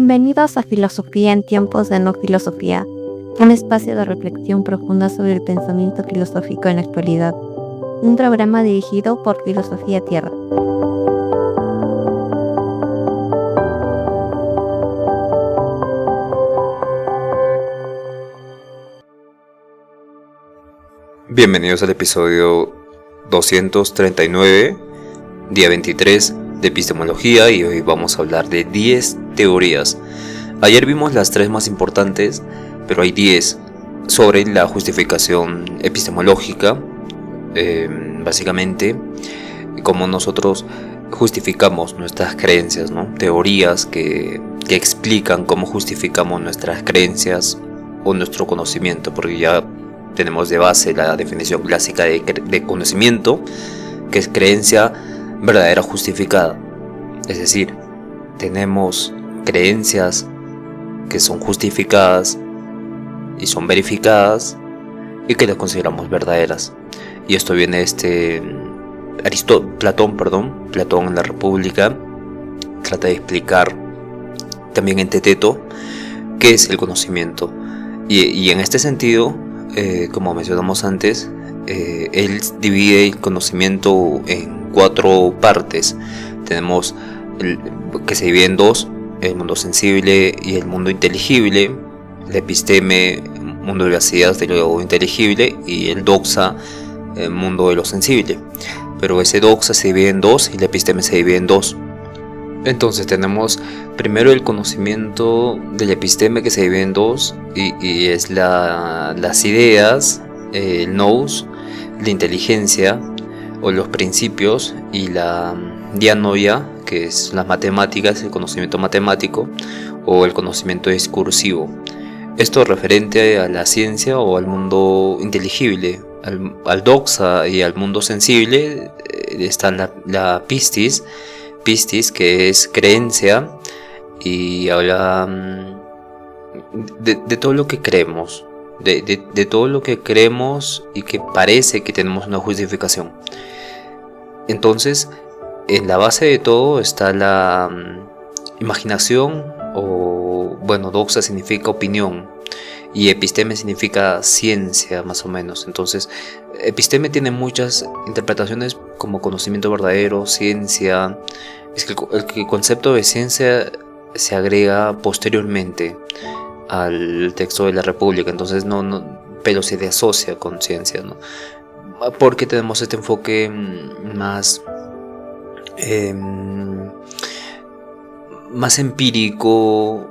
Bienvenidos a Filosofía en tiempos de no filosofía, un espacio de reflexión profunda sobre el pensamiento filosófico en la actualidad, un programa dirigido por Filosofía Tierra. Bienvenidos al episodio 239, día 23 de epistemología, y hoy vamos a hablar de 10 teorías. Ayer vimos las 3 más importantes, pero hay 10 sobre la justificación epistemológica, básicamente cómo nosotros justificamos nuestras creencias, ¿no? Teorías que explican cómo justificamos nuestras creencias o nuestro conocimiento, porque ya tenemos de base la definición clásica de conocimiento, que es creencia verdadera justificada. Es decir, tenemos creencias que son justificadas y son verificadas y que las consideramos verdaderas. Y esto viene Platón en la República trata de explicar también en Teteto qué es el conocimiento. Y en este sentido, como mencionamos antes, él divide el conocimiento en 4 partes. Tenemos que se divide en 2, el mundo sensible y el mundo inteligible, la episteme, mundo de las ideas de lo inteligible, y el doxa, el mundo de lo sensible. Pero ese doxa se divide en 2 y la episteme se divide en 2. Entonces tenemos primero el conocimiento de la episteme, que se divide en 2 y es las ideas, el nous, la inteligencia o los principios, y la dianoia, que es las matemáticas, el conocimiento matemático o el conocimiento discursivo. Esto referente a la ciencia o al mundo inteligible. Al doxa y al mundo sensible está la pistis, que es creencia, y habla de todo lo que creemos, de todo lo que creemos y que parece que tenemos una justificación. Entonces, en la base de todo está la imaginación, o bueno, doxa significa opinión y episteme significa ciencia, más o menos. Entonces, episteme tiene muchas interpretaciones, como conocimiento verdadero, ciencia. Es que el concepto de ciencia se agrega posteriormente al texto de la República, entonces pero se asocia con ciencia, ¿no? Porque tenemos este enfoque más empírico,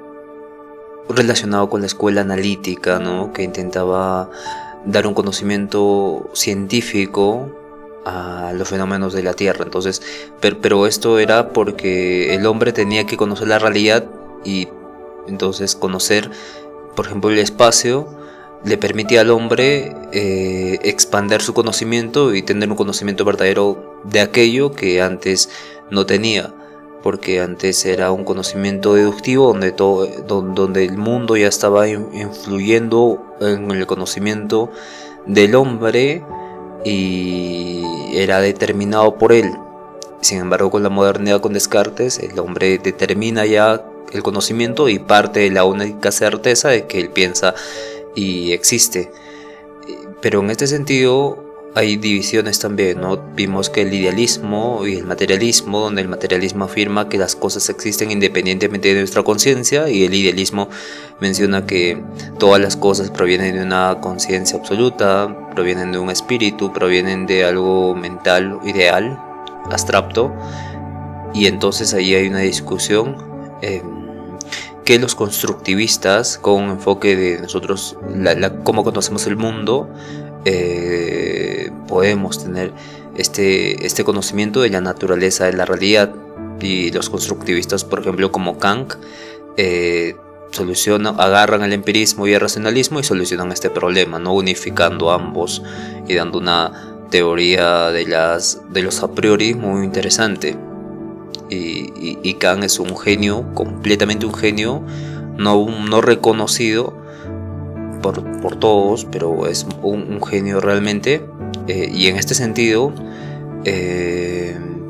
relacionado con la escuela analítica, ¿no? Que intentaba dar un conocimiento científico a los fenómenos de la Tierra. Entonces, pero esto era porque el hombre tenía que conocer la realidad, y entonces conocer, por ejemplo, el espacio le permitía al hombre expandir su conocimiento y tener un conocimiento verdadero de aquello que antes no tenía, porque antes era un conocimiento deductivo donde el mundo ya estaba influyendo en el conocimiento del hombre y era determinado por él. Sin embargo, con la modernidad, con Descartes, el hombre determina ya el conocimiento y parte de la única certeza de que él piensa y existe. Pero en este sentido hay divisiones también, ¿no? Vimos que el idealismo y el materialismo, donde el materialismo afirma que las cosas existen independientemente de nuestra conciencia, y el idealismo menciona que todas las cosas provienen de una conciencia absoluta, provienen de un espíritu, provienen de algo mental, ideal, abstracto. Y entonces ahí hay una discusión que los constructivistas, con un enfoque de nosotros, cómo conocemos el mundo, podemos tener este conocimiento de la naturaleza de la realidad. Y los constructivistas, por ejemplo, como Kant, agarran el empirismo y el racionalismo y solucionan este problema, ¿no? Unificando ambos y dando una teoría de los a priori muy interesante. Y Kant es un genio, completamente un genio, no reconocido por todos, pero es un genio realmente. Y en este sentido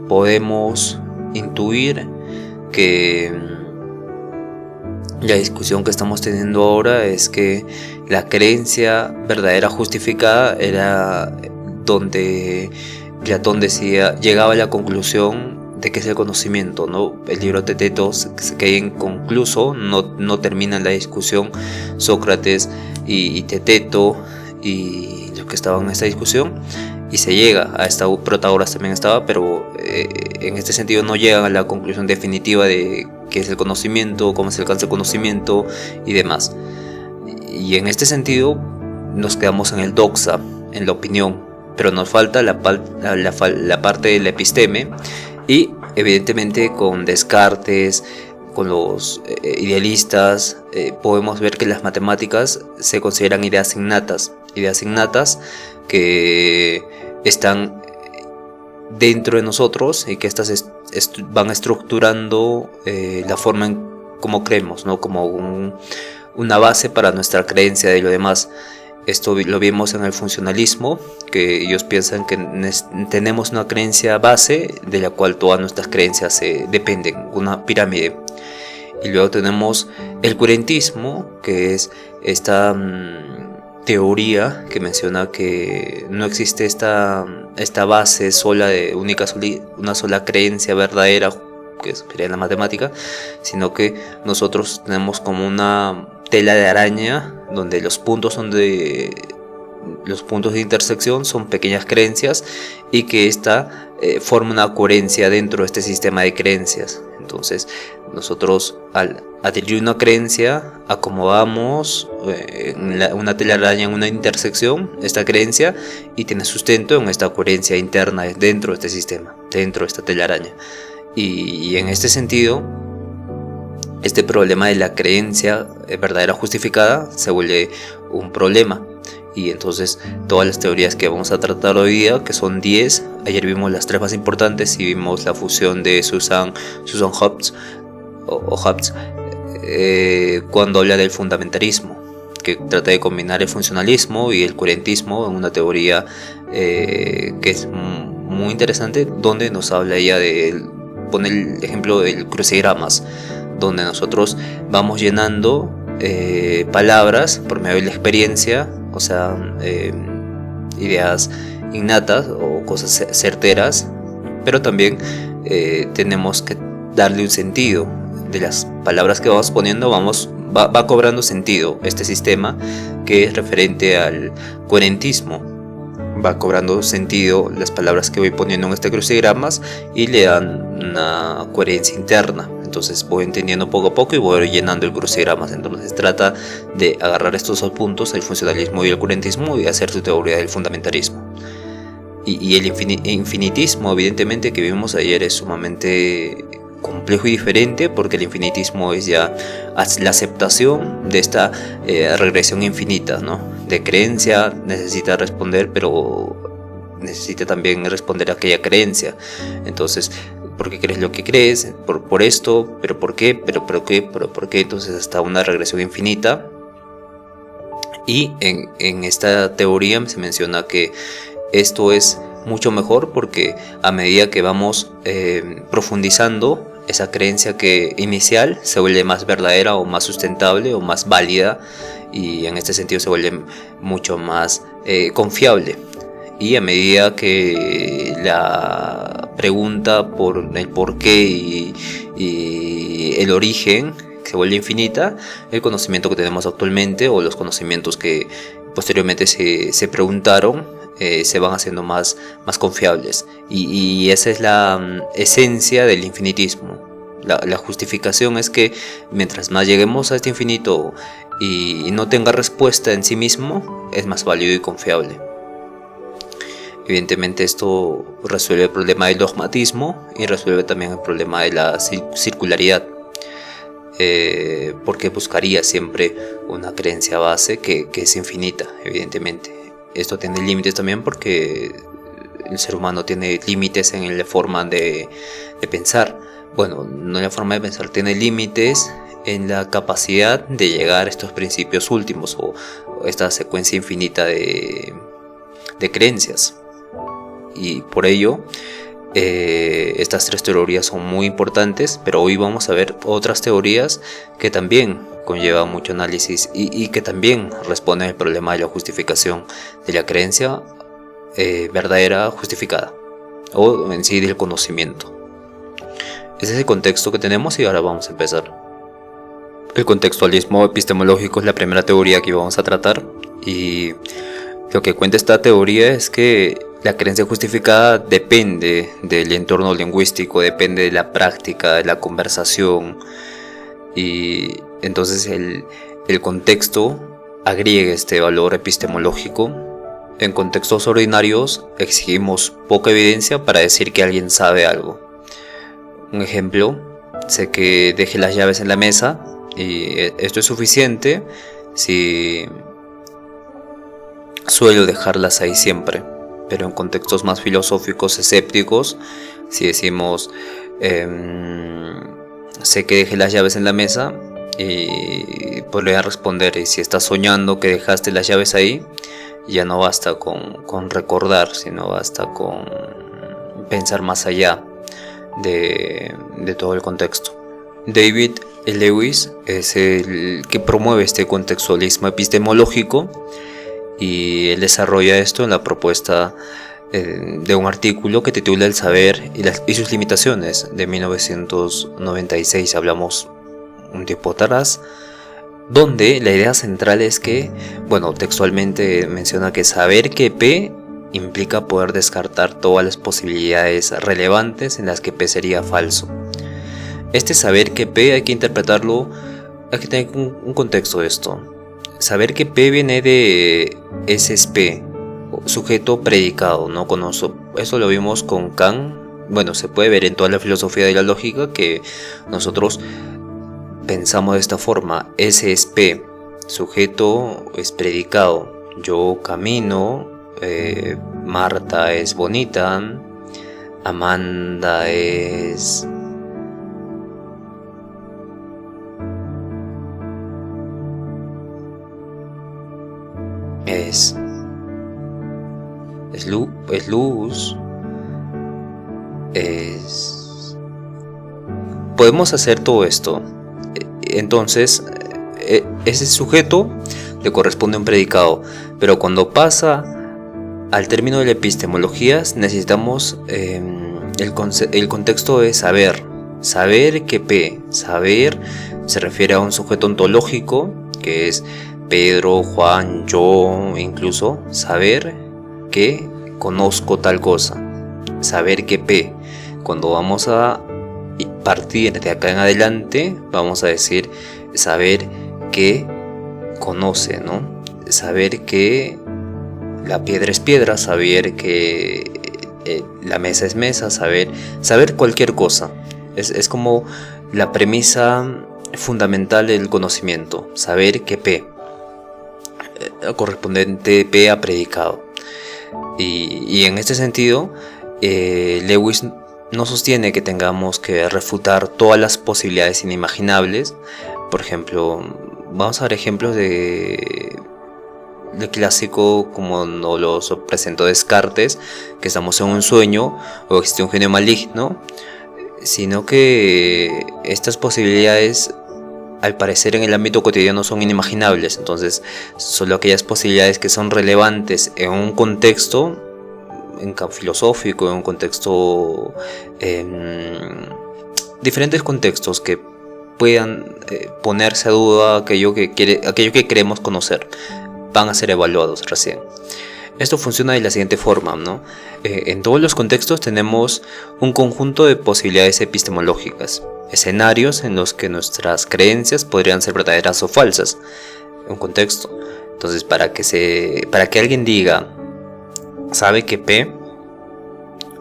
podemos intuir que La discusión que estamos teniendo ahora es que la creencia verdadera justificada era donde Platón decía, llegaba a la conclusión de que es el conocimiento, ¿no? El libro de Teteto se queda inconcluso, no termina la discusión Sócrates y Teteto y los que estaban en esta discusión, y se llega a esta, Protagoras también estaba, pero en este sentido no llegan a la conclusión definitiva de qué es el conocimiento, cómo se alcanza el conocimiento y demás. Y en este sentido nos quedamos en el doxa, en la opinión, pero nos falta la parte de la episteme, y evidentemente con Descartes, con los idealistas, podemos ver que las matemáticas se consideran ideas innatas que están dentro de nosotros y que estas van estructurando la forma en cómo creemos, ¿no? Como una base para nuestra creencia de lo demás. Esto lo vimos en el funcionalismo, que ellos piensan que tenemos una creencia base de la cual todas nuestras creencias dependen, una pirámide. Y luego tenemos el coherentismo, que es esta teoría que menciona que no existe esta base sola de una sola creencia verdadera, que sería la matemática, sino que nosotros tenemos como una tela de araña donde los puntos de intersección son pequeñas creencias, y que esta forma una coherencia dentro de este sistema de creencias. Entonces nosotros, al adherir una creencia, acomodamos una telaraña en una intersección, esta creencia, y tiene sustento en esta coherencia interna dentro de este sistema, dentro de esta telaraña. Y en este sentido, este problema de la creencia verdadera justificada se vuelve un problema. Y entonces todas las teorías que vamos a tratar hoy día, que son 10, ayer vimos las 3 más importantes y vimos la fusión de Susan Hobbes, cuando habla del fundamentalismo, que trata de combinar el funcionalismo y el coherentismo en una teoría que es muy interesante, donde nos habla ella pone el ejemplo del crucigramas, donde nosotros vamos llenando palabras por medio de la experiencia, o sea, ideas innatas o cosas certeras, pero también tenemos que darle un sentido. De las palabras que vamos poniendo va cobrando sentido este sistema, que es referente al coherentismo. Va cobrando sentido las palabras que voy poniendo en este crucigramas y le dan una coherencia interna. Entonces voy entendiendo poco a poco y voy llenando el crucigramas. Entonces trata de agarrar estos 2 puntos, el funcionalismo y el coherentismo, y hacer su teoría del fundamentalismo. Y el infinitismo, evidentemente, que vimos ayer, es sumamente complejo y diferente, porque el infinitismo es ya la aceptación de esta regresión infinita, ¿no? De creencia necesita responder, pero necesita también responder a aquella creencia. Entonces, ¿por qué crees lo que crees? Por esto, pero ¿por qué? ¿Pero por qué? ¿Pero por qué? Entonces hasta una regresión infinita. Y en esta teoría se menciona que esto es mucho mejor, porque a medida que vamos profundizando, esa creencia que inicial se vuelve más verdadera o más sustentable o más válida, y en este sentido se vuelve mucho más confiable. Y a medida que la pregunta por el porqué y el origen se vuelve infinita, el conocimiento que tenemos actualmente, o los conocimientos que posteriormente se preguntaron, se van haciendo más confiables. Y esa es la esencia del infinitismo. La justificación es que mientras más lleguemos a este infinito y no tenga respuesta en sí mismo, es más válido y confiable. Evidentemente esto resuelve el problema del dogmatismo y resuelve también el problema de la circularidad, porque buscaría siempre una creencia base que es infinita. Evidentemente esto tiene límites también, porque el ser humano tiene límites en la forma de pensar. Bueno, no en la forma de pensar, tiene límites en la capacidad de llegar a estos principios últimos, o esta secuencia infinita de creencias. Y por ello estas 3 teorías son muy importantes, pero hoy vamos a ver otras teorías que también conlleva mucho análisis y que también responde al problema de la justificación de la creencia verdadera justificada, o en sí del conocimiento. Ese es el contexto que tenemos y ahora vamos a empezar. El contextualismo epistemológico es la primera teoría que vamos a tratar, y lo que cuenta esta teoría es que la creencia justificada depende del entorno lingüístico, depende de la práctica, de la conversación, y entonces el contexto agrega este valor epistemológico. En contextos ordinarios exigimos poca evidencia para decir que alguien sabe algo. Un ejemplo, sé que dejé las llaves en la mesa y esto es suficiente si suelo dejarlas ahí siempre. Pero en contextos más filosóficos, escépticos, si decimos sé que dejé las llaves en la mesa, y podría responder, y si estás soñando que dejaste las llaves ahí, ya no basta con recordar, sino basta con pensar más allá de todo el contexto. David Lewis es el que promueve este contextualismo epistemológico, y él desarrolla esto en la propuesta de un artículo que titula El saber y sus limitaciones, de 1996, hablamos un tiempo atrás, donde la idea central es que, textualmente menciona que saber que P implica poder descartar todas las posibilidades relevantes en las que P sería falso. Este saber que P hay que interpretarlo, hay que tener un contexto de esto. Saber que P viene de ese es P, sujeto predicado, ¿no? Eso lo vimos con Kant. Se puede ver en toda la filosofía de la lógica que nosotros pensamos de esta forma: ese es P, sujeto es predicado. Yo camino, Marta es bonita, Amanda es luz, podemos hacer todo esto. Entonces ese sujeto le corresponde a un predicado, pero cuando pasa al término de la epistemología necesitamos el contexto de saber que P, saber se refiere a un sujeto ontológico que es Pedro, Juan, yo, incluso saber que conozco tal cosa. Saber que P, cuando vamos a partir de acá en adelante, vamos a decir saber que conoce, ¿no? Saber que la piedra es piedra, saber que la mesa es mesa, saber cualquier cosa. Es como la premisa fundamental del conocimiento, saber que P, correspondiente P a predicado. Y en este sentido, Lewis no sostiene que tengamos que refutar todas las posibilidades inimaginables. Por ejemplo, vamos a ver ejemplos de clásico como nos los presentó Descartes, que estamos en un sueño o existe un genio maligno, sino que estas posibilidades al parecer en el ámbito cotidiano son inimaginables. Entonces solo aquellas posibilidades que son relevantes en un contexto filosófico, en un contexto, diferentes contextos que puedan ponerse a duda aquello que queremos conocer, van a ser evaluados recién. Esto funciona de la siguiente forma, ¿no? En todos los contextos tenemos un conjunto de posibilidades epistemológicas, escenarios en los que nuestras creencias podrían ser verdaderas o falsas, un contexto. Entonces, para que alguien diga sabe que P,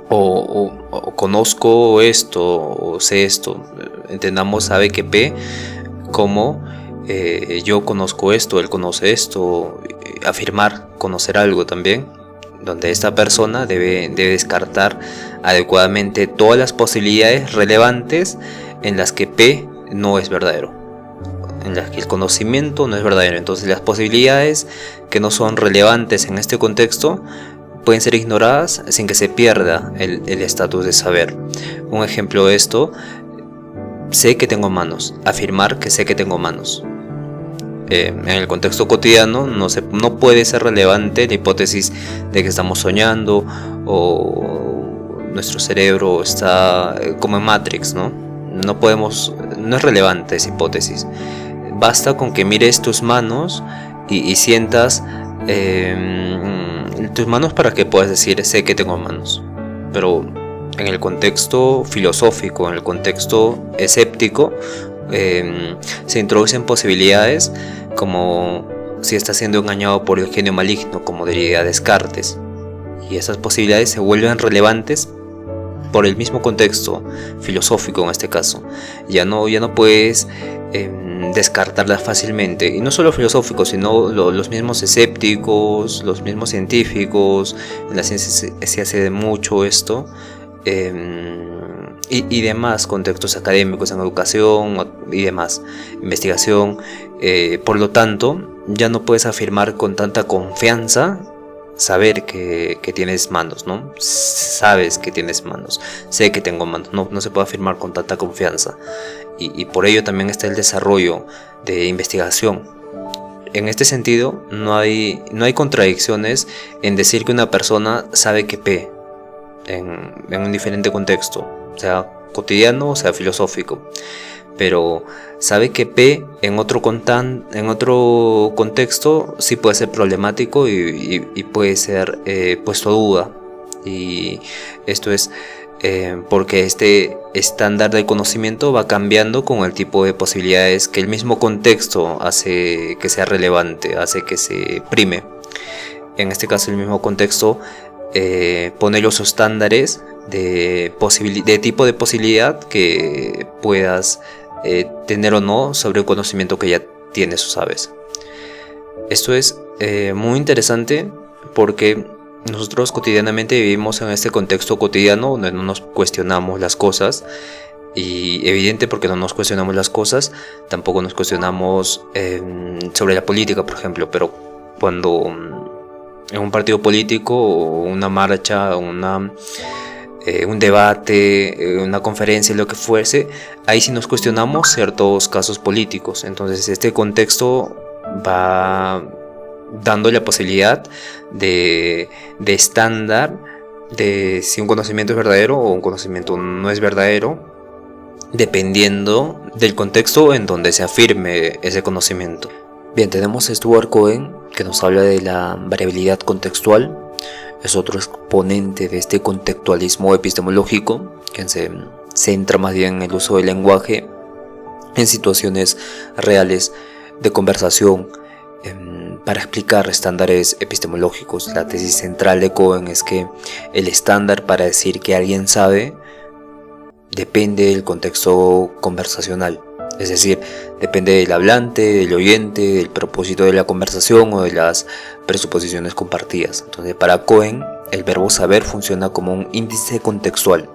o conozco esto, o sé esto, entendamos sabe que P como yo conozco esto, él conoce esto, afirmar conocer algo también, donde esta persona debe descartar adecuadamente todas las posibilidades relevantes en las que P no es verdadero, en las que el conocimiento no es verdadero. Entonces las posibilidades que no son relevantes en este contexto pueden ser ignoradas sin que se pierda el estatus de saber. Un ejemplo de esto: sé que tengo manos, afirmar que sé que tengo manos. en el contexto cotidiano no puede ser relevante la hipótesis de que estamos soñando o nuestro cerebro está como en Matrix, ¿no? No es relevante esa hipótesis. Basta con que mires tus manos y sientas tus manos para que puedas decir sé que tengo manos. Pero en el contexto filosófico, en el contexto escéptico, se introducen posibilidades como si estás siendo engañado por el genio maligno, como diría Descartes, y esas posibilidades se vuelven relevantes por el mismo contexto filosófico. En este caso ya no puedes descartarlas fácilmente, y no solo filosóficos, sino los mismos escépticos, los mismos científicos. En la ciencia se hace mucho esto, y demás contextos académicos, en educación y demás, investigación. Por lo tanto, ya no puedes afirmar con tanta confianza saber que tienes manos, ¿no? Sabes que tienes manos, sé que tengo manos, no se puede afirmar con tanta confianza, y por ello también está el desarrollo de investigación. En este sentido, no hay contradicciones en decir que una persona sabe que P en un diferente contexto, sea cotidiano o sea filosófico, pero sabe que P en otro contexto sí puede ser problemático y puede ser puesto a duda. Y esto es porque este estándar del conocimiento va cambiando con el tipo de posibilidades que el mismo contexto hace que sea relevante, hace que se prime. En este caso, el mismo contexto pone los estándares de tipo de posibilidad que puedas tener o no sobre un conocimiento que ya tienes o sabes. Esto es muy interesante porque nosotros cotidianamente vivimos en este contexto cotidiano donde no nos cuestionamos las cosas, y evidente, porque no nos cuestionamos las cosas, tampoco nos cuestionamos sobre la política, por ejemplo. Pero cuando en un partido político o una marcha, un debate, una conferencia, lo que fuese, ahí sí nos cuestionamos ciertos casos políticos. Entonces este contexto va dando la posibilidad de estándar de si un conocimiento es verdadero o un conocimiento no es verdadero, dependiendo del contexto en donde se afirme ese conocimiento. Bien, tenemos a Stuart Cohen, que nos habla de la variabilidad contextual. Es otro exponente de este contextualismo epistemológico, que se centra más bien en el uso del lenguaje en situaciones reales de conversación para explicar estándares epistemológicos. La tesis central de Cohen es que el estándar para decir que alguien sabe depende del contexto conversacional. Es decir, depende del hablante, del oyente, del propósito de la conversación o de las presuposiciones compartidas. Entonces, para Cohen, el verbo saber funciona como un índice contextual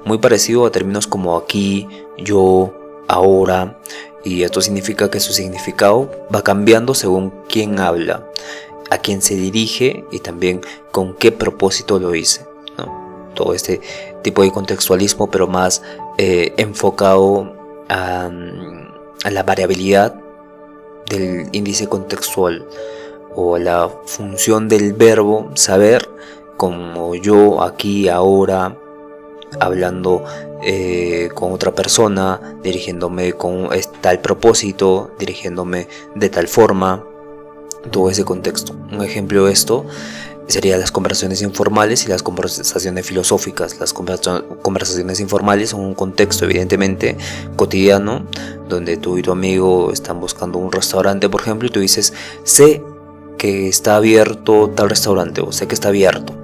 muy parecido a términos como aquí, yo, ahora, y esto significa que su significado va cambiando según quién habla, a quién se dirige y también con qué propósito lo dice, ¿no? Todo este tipo de contextualismo, pero más enfocado a la variabilidad del índice contextual, o a la función del verbo saber, como yo, aquí, ahora, hablando con otra persona, dirigiéndome con tal propósito, dirigiéndome de tal forma, todo ese contexto. Un ejemplo de esto serían las conversaciones informales y las conversaciones filosóficas. Las conversaciones informales son un contexto evidentemente cotidiano, donde tú y tu amigo están buscando un restaurante, por ejemplo, y tú dices, sé que está abierto tal restaurante, o sé que está abierto,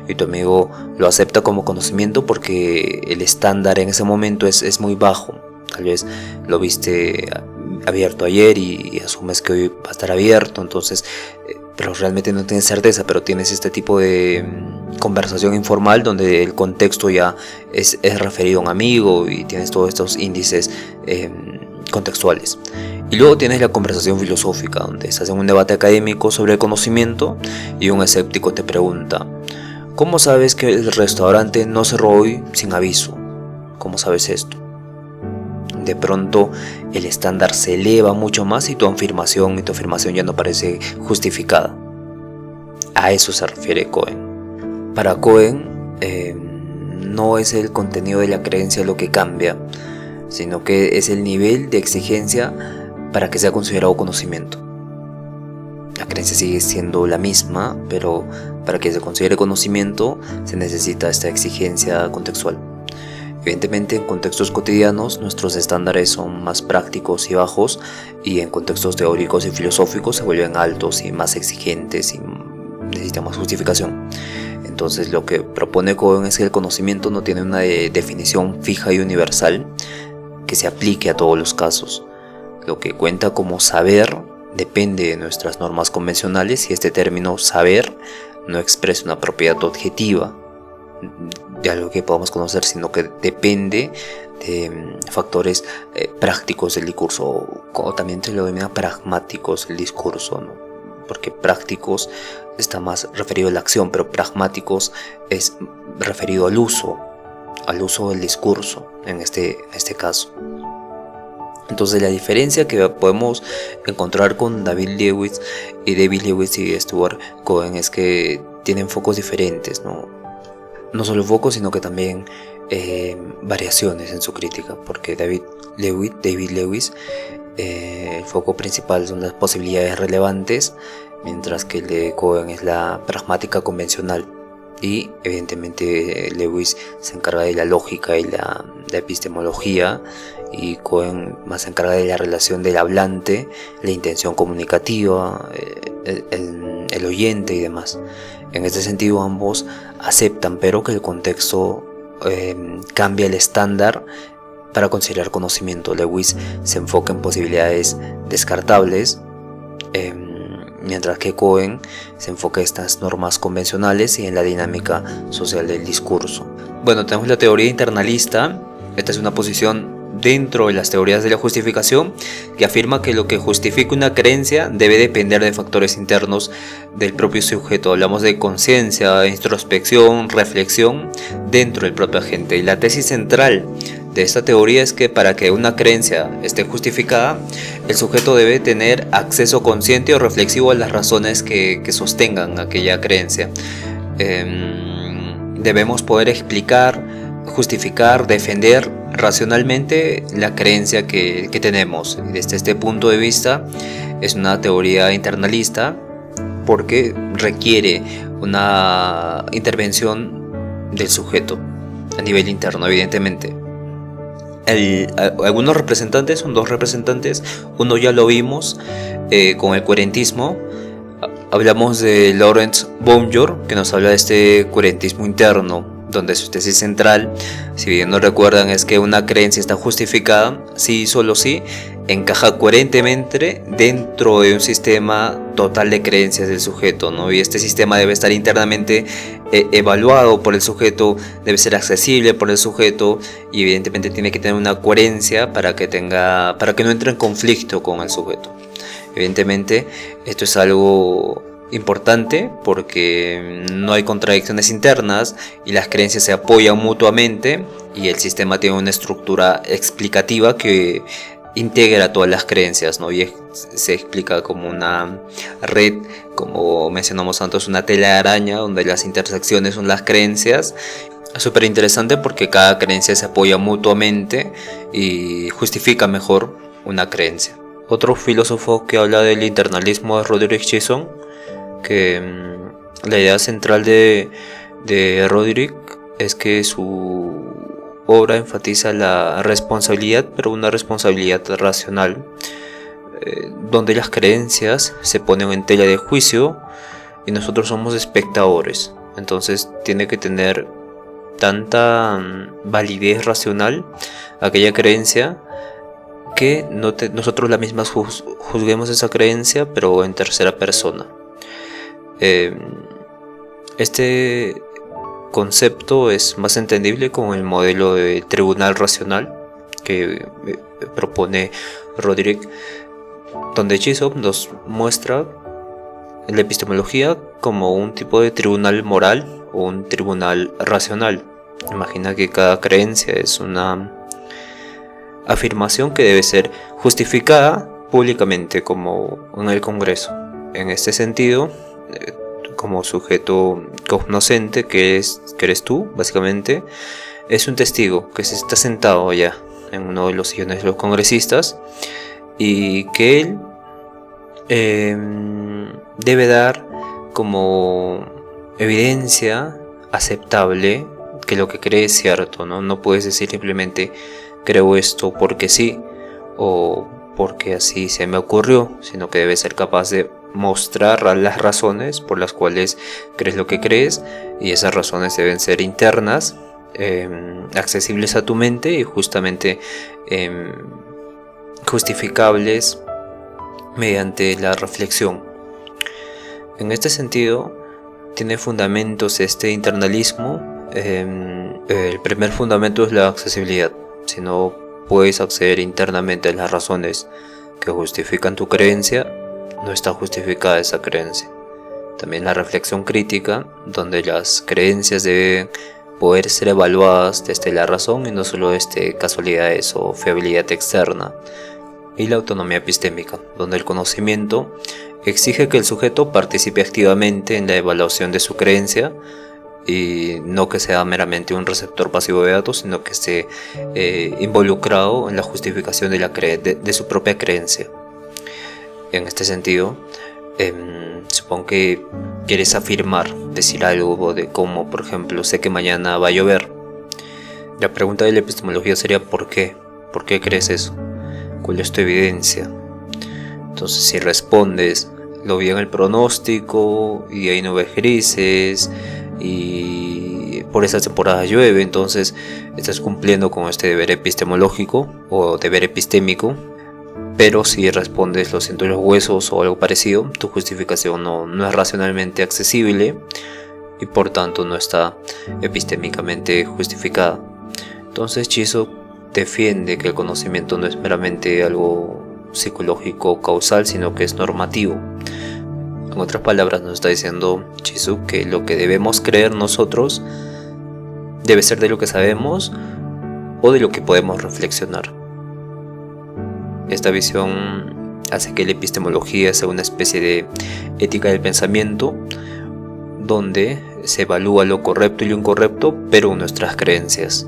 y tu amigo lo acepta como conocimiento porque el estándar en ese momento es muy bajo. Tal vez lo viste abierto ayer y asumes que hoy va a estar abierto, entonces pero realmente no tienes certeza, pero tienes este tipo de conversación informal donde el contexto ya es referido a un amigo y tienes todos estos índices contextuales. Y luego tienes la conversación filosófica, donde estás en un debate académico sobre el conocimiento y un escéptico te pregunta, ¿cómo sabes que el restaurante no cerró hoy sin aviso? ¿Cómo sabes esto? de pronto el estándar se eleva mucho más y tu afirmación ya no parece justificada. A eso se refiere Cohen. Para Cohen, no es el contenido de la creencia lo que cambia, sino que es el nivel de exigencia para que sea considerado conocimiento. La creencia sigue siendo la misma, pero para que se considere conocimiento se necesita esta exigencia contextual. Evidentemente, en contextos cotidianos nuestros estándares son más prácticos y bajos, y en contextos teóricos y filosóficos se vuelven altos y más exigentes y necesitan más justificación. Entonces, lo que propone Cohen es que el conocimiento no tiene una definición fija y universal que se aplique a todos los casos. Lo que cuenta como saber depende de nuestras normas convencionales, y este término saber no expresa una propiedad objetiva de algo que podamos conocer, sino que depende de factores prácticos del discurso, o también se lo denomina pragmáticos del discurso, ¿no? Porque prácticos está más referido a la acción, pero pragmáticos es referido al uso del discurso en este caso. Entonces, la diferencia que podemos encontrar con David Lewis y Stuart Cohen es que tienen focos diferentes, no solo focos, sino que también variaciones en su crítica, porque David Lewis, el foco principal son las posibilidades relevantes, mientras que el de Cohen es la pragmática convencional. Y evidentemente Lewis se encarga de la lógica y la epistemología, y Cohen más se encarga de la relación del hablante, la intención comunicativa, el oyente y demás. En este sentido, ambos aceptan, pero que el contexto cambia el estándar para considerar conocimiento. Lewis se enfoca en posibilidades descartables, mientras que Cohen se enfoca en estas normas convencionales y en la dinámica social del discurso. Bueno, tenemos la teoría internalista. Esta es una posición dentro de las teorías de la justificación que afirma que lo que justifica una creencia debe depender de factores internos del propio sujeto. Hablamos de conciencia, introspección, reflexión dentro del propio agente. Y la tesis central de esta teoría es que para que una creencia esté justificada, el sujeto debe tener acceso consciente o reflexivo a las razones que sostengan aquella creencia. Debemos poder explicar, justificar, defender racionalmente la creencia que tenemos. Desde este punto de vista es una teoría internalista porque requiere una intervención del sujeto a nivel interno, evidentemente. Algunos representantes, son dos representantes, uno ya lo vimos con el coherentismo. Hablamos de Lawrence Bourdieu, que nos habla de este coherentismo interno, donde su tesis central, si bien no recuerdan, es que una creencia está justificada si y solo si encaja coherentemente dentro de un sistema total de creencias del sujeto, ¿no? Y este sistema debe estar internamente evaluado por el sujeto, debe ser accesible por el sujeto, y evidentemente tiene que tener una coherencia para que no entre en conflicto con el sujeto. Evidentemente esto es algo importante porque no hay contradicciones internas y las creencias se apoyan mutuamente, y el sistema tiene una estructura explicativa que integra todas las creencias, ¿no? Y se explica como una red, como mencionamos antes, una tela de araña donde las intersecciones son las creencias. Es súper interesante porque cada creencia se apoya mutuamente y justifica mejor una creencia. Otro filósofo que habla del internalismo es Roderick Chisholm, que la idea central de Roderick es que su obra enfatiza la responsabilidad, pero una responsabilidad racional, donde las creencias se ponen en tela de juicio y nosotros somos espectadores. Entonces tiene que tener tanta validez racional aquella creencia que nosotros la misma juzguemos esa creencia, pero en tercera persona. Este concepto es más entendible con el modelo de tribunal racional que propone Roderick, donde Chisholm nos muestra la epistemología como un tipo de tribunal moral o un tribunal racional. Imagina que cada creencia es una afirmación que debe ser justificada públicamente, como en el Congreso. En este sentido, como sujeto cognoscente que eres tú, básicamente, es un testigo que se está sentado ya en uno de los sillones de los congresistas y que él debe dar como evidencia aceptable que lo que cree es cierto, ¿no? No puedes decir simplemente creo esto porque sí o porque así se me ocurrió, sino que debes ser capaz de mostrar las razones por las cuales crees lo que crees, y esas razones deben ser internas, accesibles a tu mente y justamente justificables mediante la reflexión. En este sentido, tiene fundamentos este internalismo. El primer fundamento es la accesibilidad. Si no puedes acceder internamente a las razones que justifican tu creencia, no está justificada esa creencia. También la reflexión crítica, donde las creencias deben poder ser evaluadas desde la razón y no solo desde casualidades o fiabilidad externa. Y la autonomía epistémica, donde el conocimiento exige que el sujeto participe activamente en la evaluación de su creencia y no que sea meramente un receptor pasivo de datos, sino que esté involucrado en la justificación de su propia creencia. En este sentido, supongo que quieres afirmar, decir algo de cómo, por ejemplo, sé que mañana va a llover. La pregunta de la epistemología sería ¿por qué? ¿Por qué crees eso? ¿Cuál es tu evidencia? Entonces, si respondes, lo vi en el pronóstico y hay nubes grises y por esa temporada llueve, entonces estás cumpliendo con este deber epistemológico o deber epistémico. Pero si respondes lo siento en los huesos o algo parecido, tu justificación no es racionalmente accesible y por tanto no está epistémicamente justificada. Entonces Chisholm defiende que el conocimiento no es meramente algo psicológico causal, sino que es normativo. En otras palabras, nos está diciendo Chisholm que lo que debemos creer nosotros debe ser de lo que sabemos o de lo que podemos reflexionar. Esta visión hace que la epistemología sea una especie de ética del pensamiento, donde se evalúa lo correcto y lo incorrecto, pero nuestras creencias.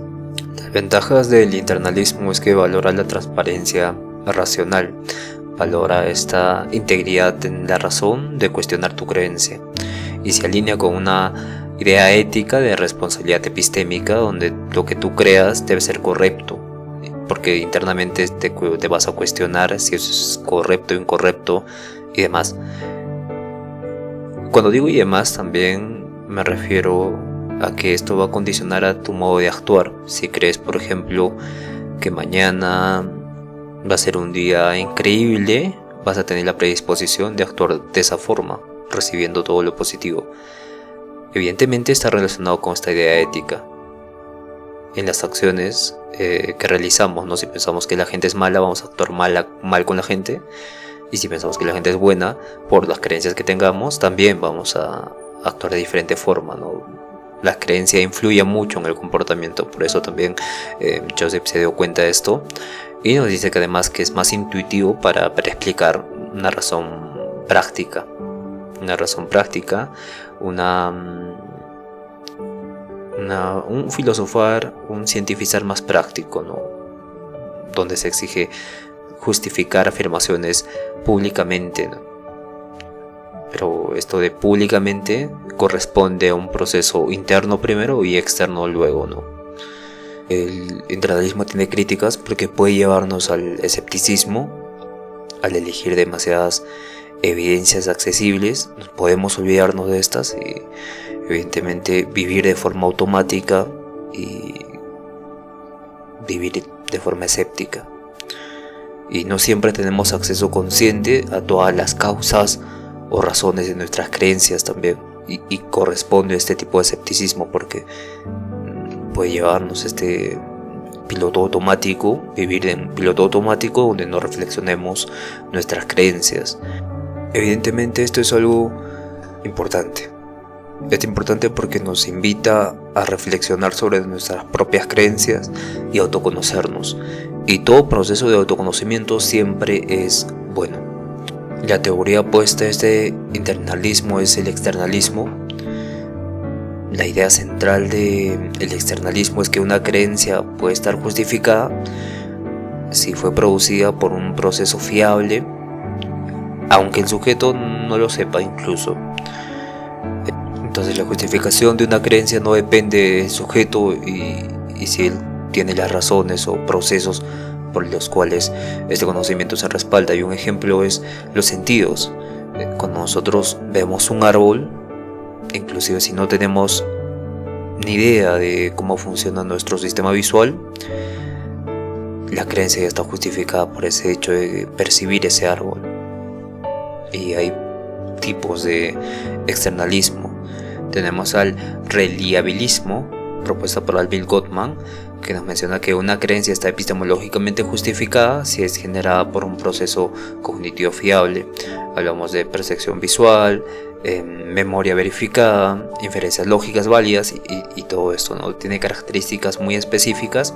Las ventajas del internalismo es que valora la transparencia racional, valora esta integridad en la razón de cuestionar tu creencia, y se alinea con una idea ética de responsabilidad epistémica, donde lo que tú creas debe ser correcto, porque internamente te vas a cuestionar si eso es correcto o incorrecto y demás. Cuando digo y demás, también me refiero a que esto va a condicionar a tu modo de actuar. Si crees, por ejemplo, que mañana va a ser un día increíble, vas a tener la predisposición de actuar de esa forma, recibiendo todo lo positivo. Evidentemente está relacionado con esta idea ética. En las acciones que realizamos, ¿no? Si pensamos que la gente es mala, vamos a actuar mal con la gente. Y si pensamos que la gente es buena, por las creencias que tengamos, también vamos a actuar de diferente forma, ¿no? La creencia influye mucho en el comportamiento, por eso también Joseph se dio cuenta de esto. Y nos dice que además que es más intuitivo para explicar una razón práctica. Un filosofar, un cientificar más práctico, ¿no? Donde se exige justificar afirmaciones públicamente, ¿no? Pero esto de públicamente corresponde a un proceso interno primero y externo luego, ¿no? El internalismo tiene críticas porque puede llevarnos al escepticismo, al elegir demasiadas evidencias accesibles. Podemos olvidarnos de estas y evidentemente vivir de forma automática y vivir de forma escéptica. Y no siempre tenemos acceso consciente a todas las causas o razones de nuestras creencias también. Y corresponde a este tipo de escepticismo porque puede llevarnos este piloto automático, vivir en piloto automático donde no reflexionemos nuestras creencias. Evidentemente esto es algo importante. Es importante porque nos invita a reflexionar sobre nuestras propias creencias y autoconocernos. Y todo proceso de autoconocimiento siempre es bueno. La teoría opuesta a este internalismo es el externalismo. La idea central del externalismo es que una creencia puede estar justificada si fue producida por un proceso fiable, aunque el sujeto no lo sepa incluso. Entonces la justificación de una creencia no depende del sujeto y si él tiene las razones o procesos por los cuales este conocimiento se respalda. Y un ejemplo es los sentidos. Cuando nosotros vemos un árbol, inclusive si no tenemos ni idea de cómo funciona nuestro sistema visual, la creencia ya está justificada por ese hecho de percibir ese árbol. Y hay tipos de externalismo. Tenemos al reliabilismo, propuesta por Alvin Gottman, que nos menciona que una creencia está epistemológicamente justificada si es generada por un proceso cognitivo fiable. Hablamos de percepción visual, memoria verificada, inferencias lógicas válidas y todo esto, ¿no? Tiene características muy específicas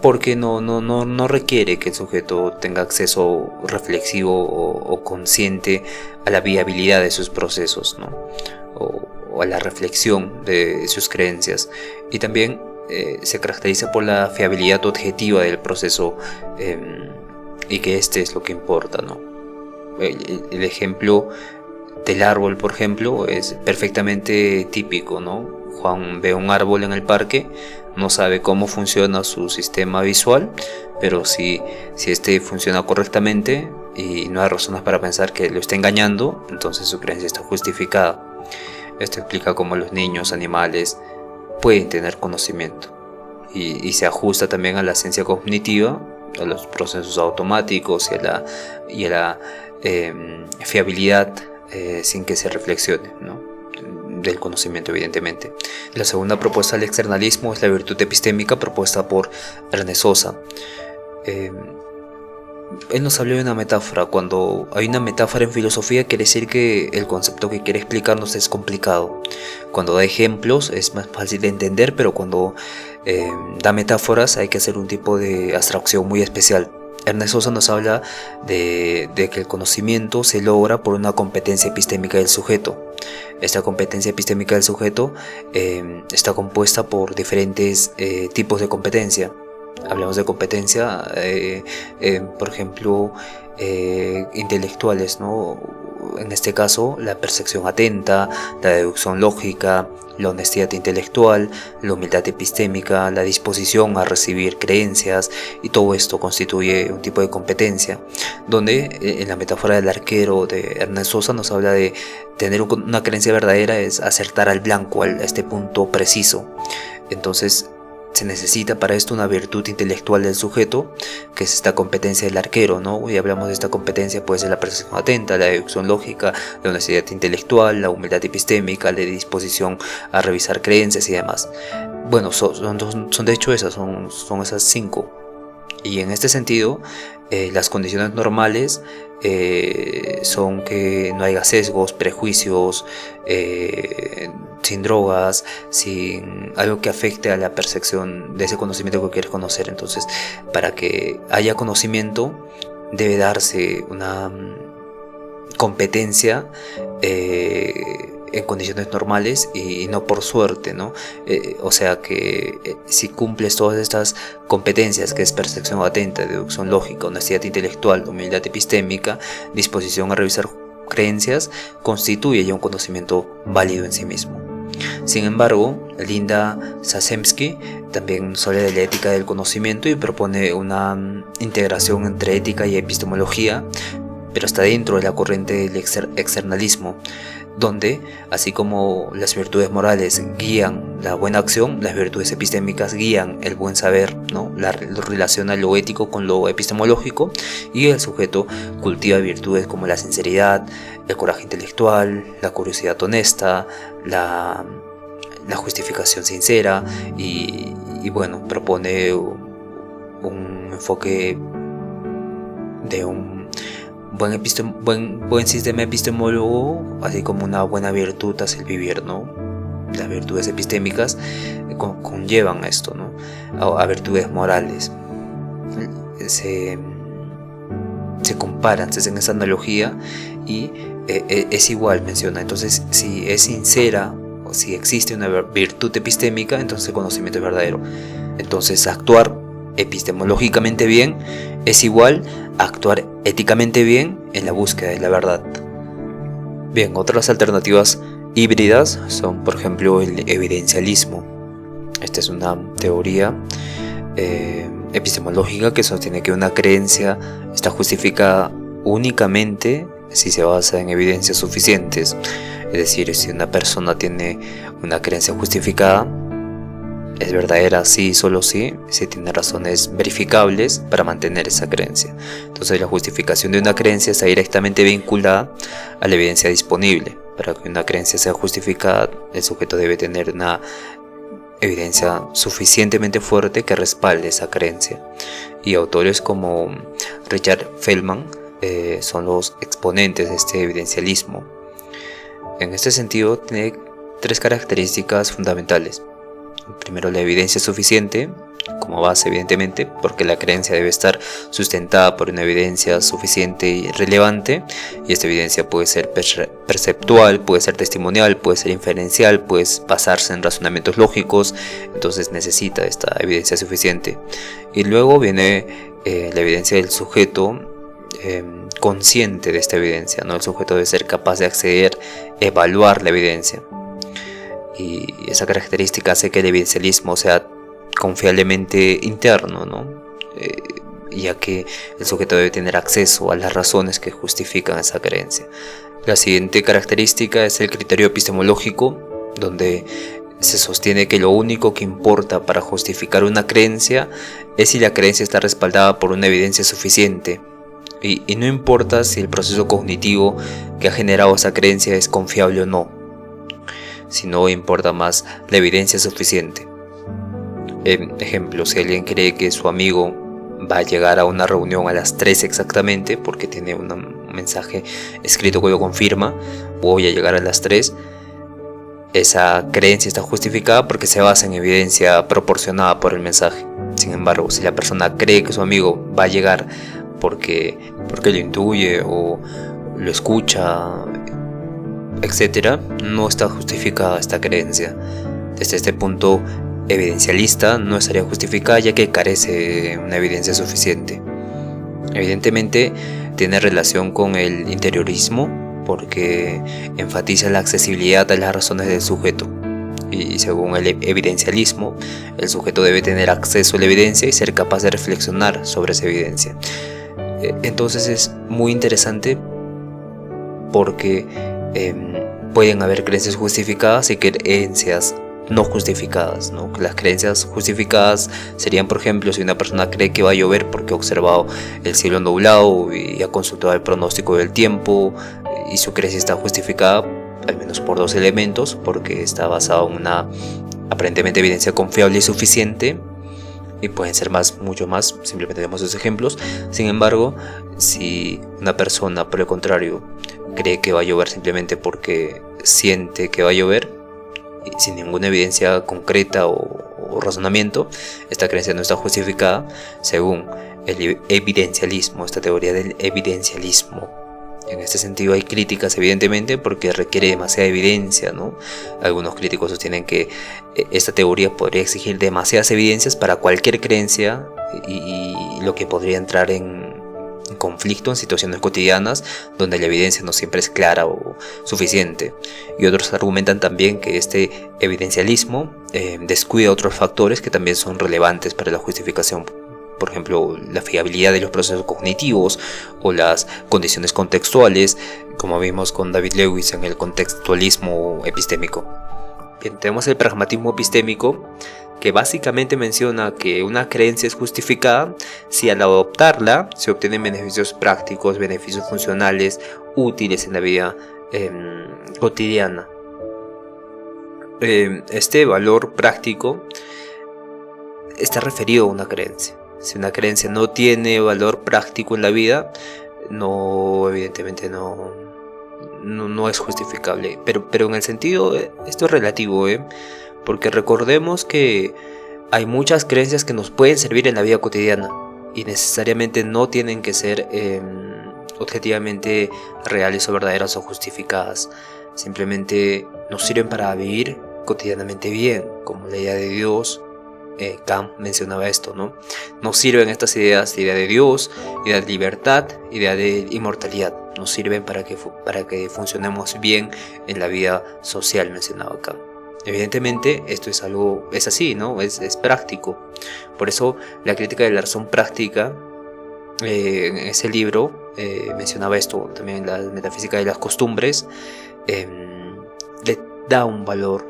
porque no requiere que el sujeto tenga acceso reflexivo o consciente a la viabilidad de sus procesos, ¿no? o a la reflexión de sus creencias. Y también se caracteriza por la fiabilidad objetiva del proceso y que este es lo que importa, ¿no? El ejemplo del árbol, por ejemplo, es perfectamente típico, ¿no? Juan ve un árbol en el parque, no sabe cómo funciona su sistema visual, pero si este funciona correctamente y no hay razones para pensar que lo está engañando, entonces su creencia está justificada. Esto explica cómo los niños, animales, pueden tener conocimiento y se ajusta también a la ciencia cognitiva, a los procesos automáticos y a la fiabilidad sin que se reflexione, ¿no? Del conocimiento, evidentemente. La segunda propuesta del externalismo es la virtud epistémica propuesta por Ernest Sosa. Él nos habló de una metáfora. Cuando hay una metáfora en filosofía, quiere decir que el concepto que quiere explicarnos es complicado. Cuando da ejemplos es más fácil de entender, pero cuando da metáforas hay que hacer un tipo de abstracción muy especial. Ernest Sosa nos habla de que el conocimiento se logra por una competencia epistémica del sujeto. Esta competencia epistémica del sujeto está compuesta por diferentes tipos de competencia. Hablamos de competencia, por ejemplo, intelectuales, ¿no? En este caso, la percepción atenta, la deducción lógica, la honestidad intelectual, la humildad epistémica, la disposición a recibir creencias, y todo esto constituye un tipo de competencia, donde en la metáfora del arquero de Ernest Sosa nos habla de tener una creencia verdadera es acertar al blanco, a este punto preciso. Entonces, se necesita para esto una virtud intelectual del sujeto, que es esta competencia del arquero, ¿no? Y hablamos de esta competencia, puede ser la percepción atenta, la deducción lógica, la honestidad intelectual, la humildad epistémica, la disposición a revisar creencias y demás. Bueno, son de hecho esas, son esas 5. Y en este sentido, las condiciones normales son que no haya sesgos, prejuicios, sin drogas, sin algo que afecte a la percepción de ese conocimiento que quieres conocer. Entonces, para que haya conocimiento, debe darse una competencia en condiciones normales y no por suerte, ¿no? O sea que si cumples todas estas competencias, que es percepción atenta, deducción lógica, honestidad intelectual, humildad epistémica, disposición a revisar creencias, constituye ya un conocimiento válido en sí mismo. Sin embargo, Linda Sazemski también nos habla de la ética del conocimiento y propone una integración entre ética y epistemología, pero está dentro de la corriente del externalismo, donde, así como las virtudes morales guían la buena acción, las virtudes epistémicas guían el buen saber, ¿no? Lo relaciona lo ético con lo epistemológico, y el sujeto cultiva virtudes como la sinceridad, el coraje intelectual, la curiosidad honesta, la justificación sincera y bueno, propone un enfoque de un buen sistema epistemólogo, así como una buena virtud hace el vivir, ¿no? Las virtudes epistémicas conllevan a esto, ¿no? A virtudes morales. Se comparan, se hacen esa analogía y es igual, menciona. Entonces, si es sincera o si existe una virtud epistémica, entonces el conocimiento es verdadero. Entonces, actuar epistemológicamente bien es igual a actuar éticamente bien en la búsqueda de la verdad. Bien, otras alternativas híbridas son, por ejemplo, el evidencialismo. Esta es una teoría epistemológica que sostiene que una creencia está justificada únicamente si se basa en evidencias suficientes. Es decir, si una persona tiene una creencia justificada, es verdadera sí, solo sí, si tiene razones verificables para mantener esa creencia. Entonces la justificación de una creencia está directamente vinculada a la evidencia disponible. Para que una creencia sea justificada, el sujeto debe tener una evidencia suficientemente fuerte que respalde esa creencia. Y autores como Richard Feldman son los exponentes de este evidencialismo. En este sentido, tiene tres características fundamentales. Primero, la evidencia suficiente como base, evidentemente, porque la creencia debe estar sustentada por una evidencia suficiente y relevante, y esta evidencia puede ser perceptual, puede ser testimonial, puede ser inferencial, puede basarse en razonamientos lógicos. Entonces necesita esta evidencia suficiente. Y luego viene la evidencia del sujeto consciente de esta evidencia, ¿no? El sujeto debe ser capaz de acceder, evaluar la evidencia. Y esa característica hace que el evidencialismo sea confiablemente interno, ¿no? Ya que el sujeto debe tener acceso a las razones que justifican esa creencia. La siguiente característica es el criterio epistemológico, donde se sostiene que lo único que importa para justificar una creencia es si la creencia está respaldada por una evidencia suficiente. Y no importa si el proceso cognitivo que ha generado esa creencia es confiable o no, sino importa más la evidencia suficiente. Ejemplo, si alguien cree que su amigo va a llegar a una reunión a las 3 exactamente, porque tiene un mensaje escrito que lo confirma, voy a llegar a las 3, esa creencia está justificada porque se basa en evidencia proporcionada por el mensaje. Sin embargo, si la persona cree que su amigo va a llegar porque lo intuye o lo escucha, etcétera, no está justificada esta creencia. Desde este punto evidencialista no estaría justificada, ya que carece de una evidencia suficiente. Evidentemente tiene relación con el interiorismo, porque enfatiza la accesibilidad a las razones del sujeto. Y según el evidencialismo, el sujeto debe tener acceso a la evidencia y ser capaz de reflexionar sobre esa evidencia. Entonces es muy interesante porque pueden haber creencias justificadas y creencias no justificadas, ¿no? Las creencias justificadas serían, por ejemplo, si una persona cree que va a llover porque ha observado el cielo nublado y ha consultado el pronóstico del tiempo, y su creencia está justificada al menos por dos elementos, porque está basado en una aparentemente evidencia confiable y suficiente, y pueden ser mucho más, simplemente tenemos dos ejemplos. Sin embargo, si una persona, por el contrario, cree que va a llover simplemente porque siente que va a llover, sin ninguna evidencia concreta o razonamiento, esta creencia no está justificada según el evidencialismo, esta teoría del evidencialismo. En este sentido hay críticas, evidentemente, porque requiere demasiada evidencia, ¿no? Algunos críticos sostienen que esta teoría podría exigir demasiadas evidencias para cualquier creencia, y lo que podría entrar en conflicto en situaciones cotidianas donde la evidencia no siempre es clara o suficiente. Y otros argumentan también que este evidencialismo descuida otros factores que también son relevantes para la justificación. Por ejemplo, la fiabilidad de los procesos cognitivos o las condiciones contextuales, como vimos con David Lewis en el contextualismo epistémico. Bien, tenemos el pragmatismo epistémico, que básicamente menciona que una creencia es justificada si al adoptarla se obtienen beneficios prácticos, beneficios funcionales, útiles en la vida cotidiana. Este valor práctico está referido a una creencia. Si una creencia no tiene valor práctico en la vida, no, evidentemente no es justificable. Pero en el sentido, esto es relativo, porque recordemos que hay muchas creencias que nos pueden servir en la vida cotidiana y necesariamente no tienen que ser objetivamente reales o verdaderas o justificadas. Simplemente nos sirven para vivir cotidianamente bien, como la idea de Dios. Kant mencionaba esto, ¿no? Nos sirven estas ideas, idea de Dios, idea de libertad, idea de inmortalidad. Nos sirven para que funcionemos bien en la vida social, mencionaba Kant. Evidentemente esto es así, ¿no? Es práctico. Por eso la crítica de la razón práctica, en ese libro mencionaba esto, también la metafísica de las costumbres, le da un valor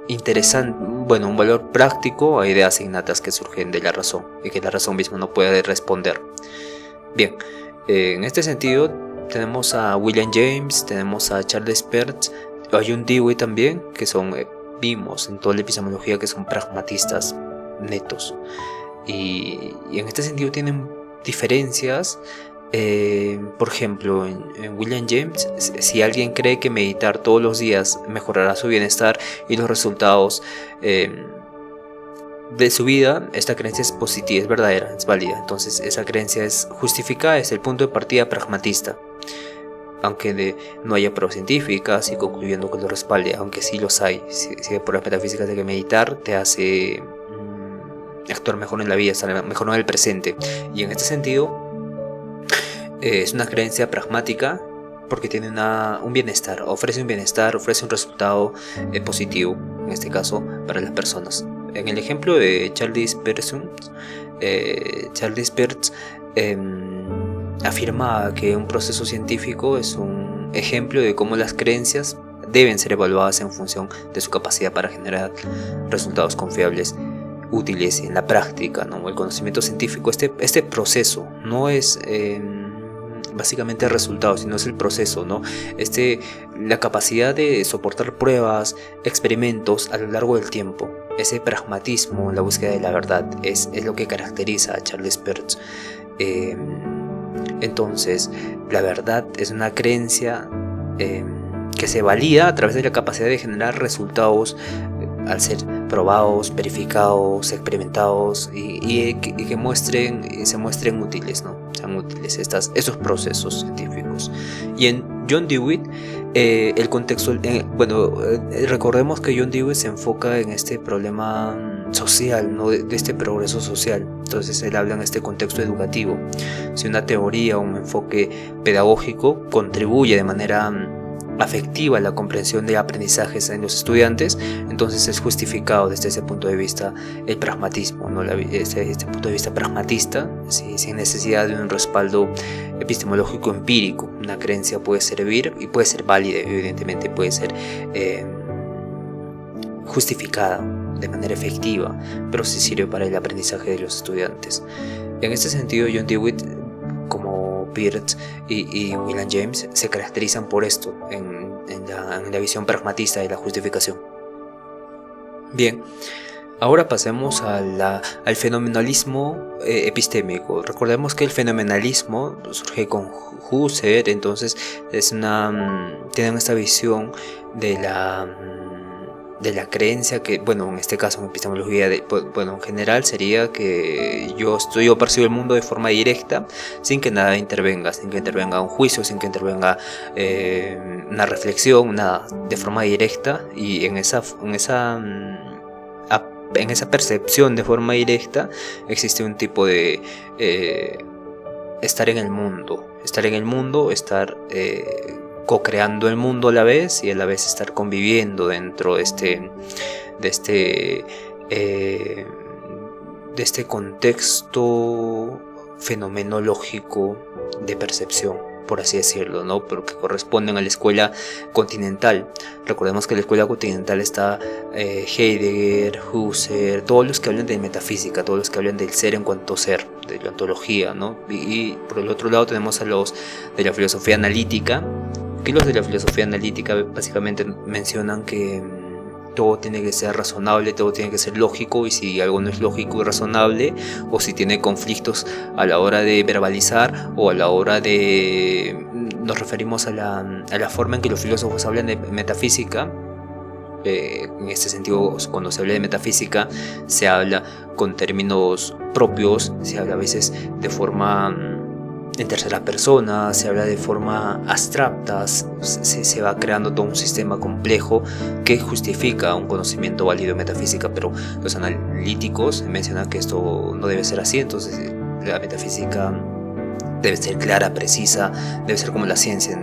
interesante, un valor práctico a ideas innatas que surgen de la razón y que la razón misma no puede responder. Bien, en este sentido tenemos a William James, tenemos a Charles Peirce, a John Dewey también, que vimos en toda la epistemología que son pragmatistas netos, y en este sentido tienen diferencias. Por ejemplo, en William James, si alguien cree que meditar todos los días mejorará su bienestar y los resultados de su vida, esta creencia es positiva, es verdadera, es válida. Entonces esa creencia es justificada, es el punto de partida pragmatista, aunque no haya pruebas científicas y concluyendo que lo respalde, aunque sí los hay. Si por las metafísicas de que meditar te hace actuar mejor en la vida, estar mejor en el presente, y en este sentido es una creencia pragmática porque tiene un bienestar, ofrece un resultado positivo, en este caso para las personas. En el ejemplo de Charles Peirce, afirmaba que un proceso científico es un ejemplo de cómo las creencias deben ser evaluadas en función de su capacidad para generar resultados confiables, útiles en la práctica, ¿no? El conocimiento científico, este proceso no es básicamente el resultado, sino es el proceso, ¿no? La capacidad de soportar pruebas, experimentos a lo largo del tiempo. Ese pragmatismo en la búsqueda de la verdad es lo que caracteriza a Charles Peirce. Entonces, la verdad es una creencia que se valida a través de la capacidad de generar resultados al ser probados, verificados, experimentados y que se muestren útiles, ¿no? Sean útiles esos procesos científicos. Y en John Dewey, el contexto, recordemos que John Dewey se enfoca en este problema social, ¿no? de este progreso social. Entonces él habla en este contexto educativo. Si una teoría o un enfoque pedagógico contribuye de manera afectiva a la comprensión de aprendizajes en los estudiantes, entonces es justificado desde ese punto de vista el pragmatismo, ¿no? Este punto de vista pragmatista, ¿sí? Sin necesidad de un respaldo epistemológico empírico. Una creencia puede servir y puede ser válida, evidentemente puede ser justificada de manera efectiva, pero sí sirve para el aprendizaje de los estudiantes. En este sentido, John Dewey, como Peirce y William James, se caracterizan por esto en la visión pragmatista de la justificación. Bien, ahora pasemos al fenomenalismo epistémico. Recordemos que el fenomenalismo surge con Husserl, entonces tienen esta visión de la creencia que, en este caso en epistemología, en general sería que yo percibo el mundo de forma directa, sin que nada intervenga, sin que intervenga un juicio, sin que intervenga una reflexión, nada, de forma directa. Y en esa percepción de forma directa existe un tipo de estar en el mundo, estar co-creando el mundo a la vez y a la vez estar conviviendo dentro de este contexto fenomenológico de percepción, por así decirlo, ¿no? Pero que corresponden a la escuela continental. Recordemos que en la escuela continental está Heidegger, Husserl, todos los que hablan de metafísica, todos los que hablan del ser en cuanto ser, de la ontología, ¿no? Y por el otro lado tenemos a los de la filosofía analítica, que los de la filosofía analítica básicamente mencionan que todo tiene que ser razonable, todo tiene que ser lógico, y si algo no es lógico y razonable, o si tiene conflictos a la hora de verbalizar o a la hora de... Nos referimos a la forma en que los filósofos hablan de metafísica. En este sentido, cuando se habla de metafísica, se habla con términos propios, se habla a veces de forma en tercera persona, se habla de forma abstracta, se va creando todo un sistema complejo que justifica un conocimiento válido de metafísica, pero los analíticos mencionan que esto no debe ser así. Entonces la metafísica debe ser clara, precisa, debe ser como la ciencia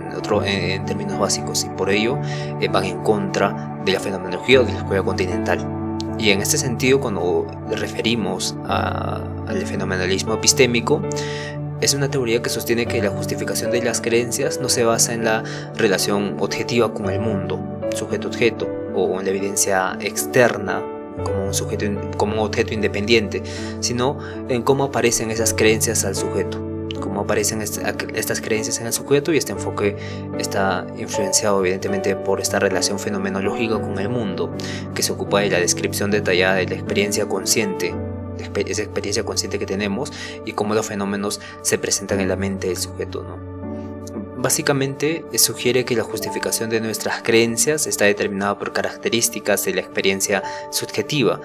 en términos básicos, y por ello van en contra de la fenomenología o de la escuela continental. Y en este sentido, cuando referimos al fenomenalismo epistémico, es una teoría que sostiene que la justificación de las creencias no se basa en la relación objetiva con el mundo, sujeto-objeto, o en la evidencia externa como un objeto independiente, sino en cómo aparecen esas creencias al sujeto, cómo aparecen estas creencias en el sujeto, y este enfoque está influenciado evidentemente por esta relación fenomenológica con el mundo, que se ocupa de la descripción detallada de la experiencia consciente, esa experiencia consciente que tenemos, y cómo los fenómenos se presentan en la mente del sujeto, ¿no? Básicamente sugiere que la justificación de nuestras creencias está determinada por características de la experiencia subjetiva,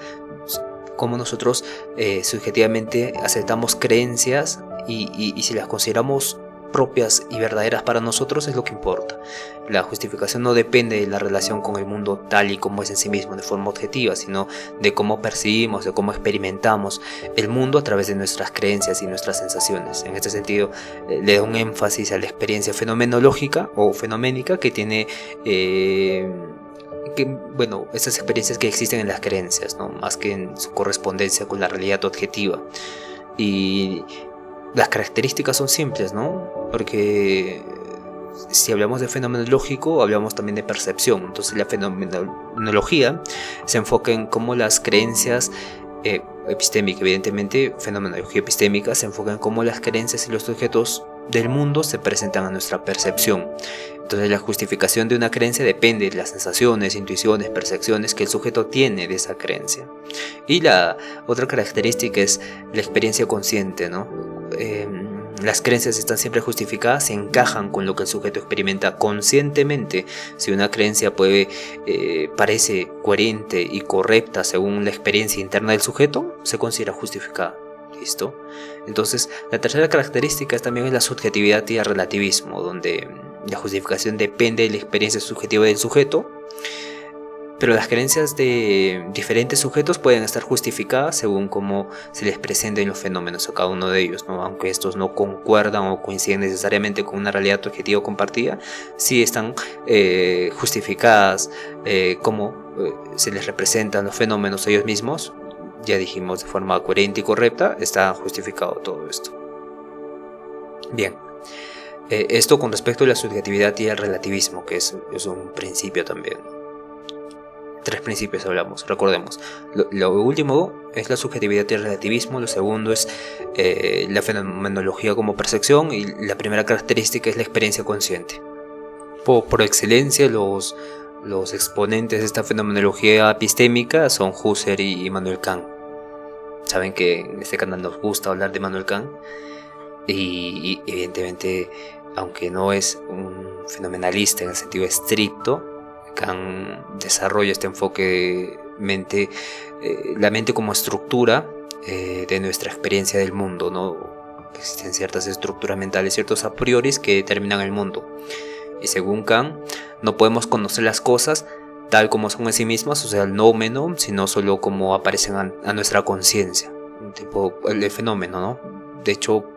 cómo nosotros subjetivamente aceptamos creencias, y si las consideramos propias y verdaderas para nosotros, es lo que importa. La justificación no depende de la relación con el mundo tal y como es en sí mismo de forma objetiva, sino de cómo percibimos, de cómo experimentamos el mundo a través de nuestras creencias y nuestras sensaciones. En este sentido, le da un énfasis a la experiencia fenomenológica o fenoménica que tiene estas experiencias que existen en las creencias, ¿no? Más que en su correspondencia con la realidad objetiva. Y las características son simples, ¿no? Porque si hablamos de fenomenológico, hablamos también de percepción. Entonces la fenomenología se enfoca en cómo las creencias epistémicas, evidentemente fenomenología epistémica se enfoca en cómo las creencias y los objetos del mundo se presentan a nuestra percepción. Entonces la justificación de una creencia depende de las sensaciones, intuiciones, percepciones que el sujeto tiene de esa creencia. Y la otra característica es la experiencia consciente, ¿no? Las creencias están siempre justificadas, se encajan con lo que el sujeto experimenta conscientemente. Si una creencia parece coherente y correcta según la experiencia interna del sujeto, se considera justificada. ¿Listo? Entonces, la tercera característica también es la subjetividad y el relativismo, donde la justificación depende de la experiencia subjetiva del sujeto, pero las creencias de diferentes sujetos pueden estar justificadas según cómo se les presenten los fenómenos a cada uno de ellos, ¿no? Aunque estos no concuerdan o coinciden necesariamente con una realidad objetiva o compartida, sí están justificadas cómo se les representan los fenómenos a ellos mismos. Ya dijimos, de forma coherente y correcta está justificado todo esto. Bien, esto con respecto a la subjetividad y el relativismo, que es un principio también. 3 principios hablamos, recordemos. Lo último es la subjetividad y el relativismo. Lo segundo es la fenomenología como percepción. Y la primera característica es la experiencia consciente. Por excelencia, los exponentes de esta fenomenología epistémica son Husserl y Immanuel Kant. Saben que en este canal nos gusta hablar de Immanuel Kant. Y evidentemente, aunque no es un fenomenalista en el sentido estricto, Kant desarrolla este enfoque la mente como estructura de nuestra experiencia del mundo, ¿no? Existen ciertas estructuras mentales, ciertos a priori que determinan el mundo. Y según Kant, no podemos conocer las cosas tal como son en sí mismas, o sea, el nómeno, sino solo como aparecen a nuestra conciencia, tipo el fenómeno, ¿no? De hecho,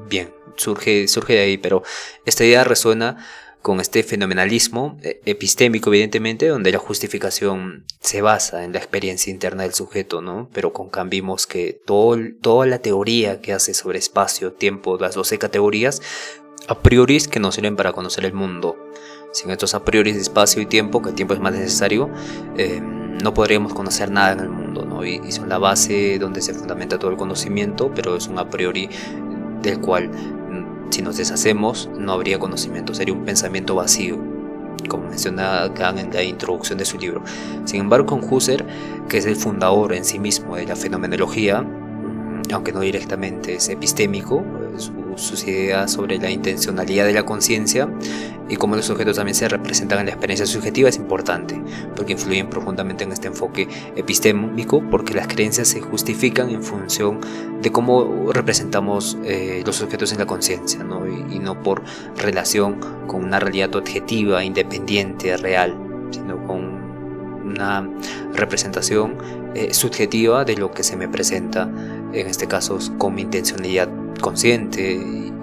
bien, surge de ahí, pero esta idea resuena con este fenomenalismo epistémico, evidentemente, donde la justificación se basa en la experiencia interna del sujeto, ¿no? Pero con Kant vimos que toda la teoría que hace sobre espacio, tiempo, las 12 categorías, a priori que nos sirven para conocer el mundo. Sin estos a priori de espacio y tiempo, que el tiempo es más necesario, no podríamos conocer nada en el mundo, ¿no? Y son la base donde se fundamenta todo el conocimiento, pero es un a priori del cual, si nos deshacemos, no habría conocimiento, sería un pensamiento vacío, como menciona Kant en la introducción de su libro. Sin embargo, con Husserl, que es el fundador en sí mismo de la fenomenología, aunque no directamente es epistémico, sus ideas sobre la intencionalidad de la conciencia y cómo los sujetos también se representan en la experiencia subjetiva es importante, porque influyen profundamente en este enfoque epistémico, porque las creencias se justifican en función de cómo representamos los sujetos en la conciencia, ¿no? Y no por relación con una realidad objetiva, independiente, real, sino con una representación subjetiva de lo que se me presenta, en este caso con mi intencionalidad consciente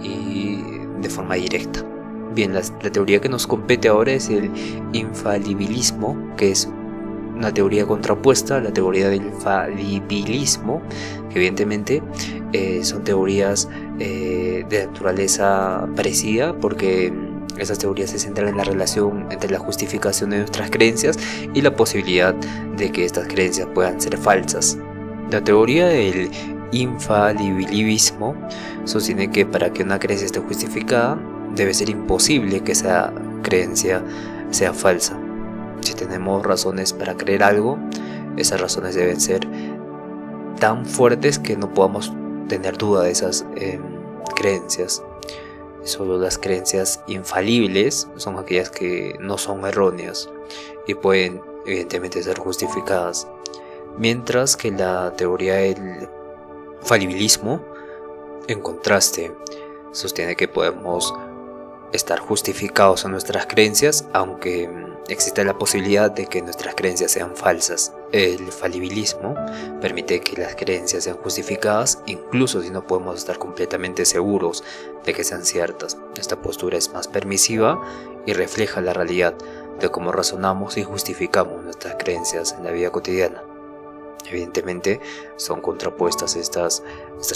y de forma directa. Bien, la teoría que nos compete ahora es el infalibilismo, que es una teoría contrapuesta a la teoría del falibilismo, que evidentemente son teorías de naturaleza parecida, porque esas teorías se centran en la relación entre la justificación de nuestras creencias y la posibilidad de que estas creencias puedan ser falsas. La teoría del infalibilismo sostiene que para que una creencia esté justificada debe ser imposible que esa creencia sea falsa. Si tenemos razones para creer algo, esas razones deben ser tan fuertes que no podamos tener duda de esas creencias. Solo las creencias infalibles son aquellas que no son erróneas y pueden evidentemente ser justificadas, mientras que la teoría del falibilismo, en contraste, sostiene que podemos estar justificados en nuestras creencias aunque existe la posibilidad de que nuestras creencias sean falsas. El falibilismo permite que las creencias sean justificadas incluso si no podemos estar completamente seguros de que sean ciertas. Esta postura es más permisiva y refleja la realidad de cómo razonamos y justificamos nuestras creencias en la vida cotidiana. Evidentemente son contrapuestas estas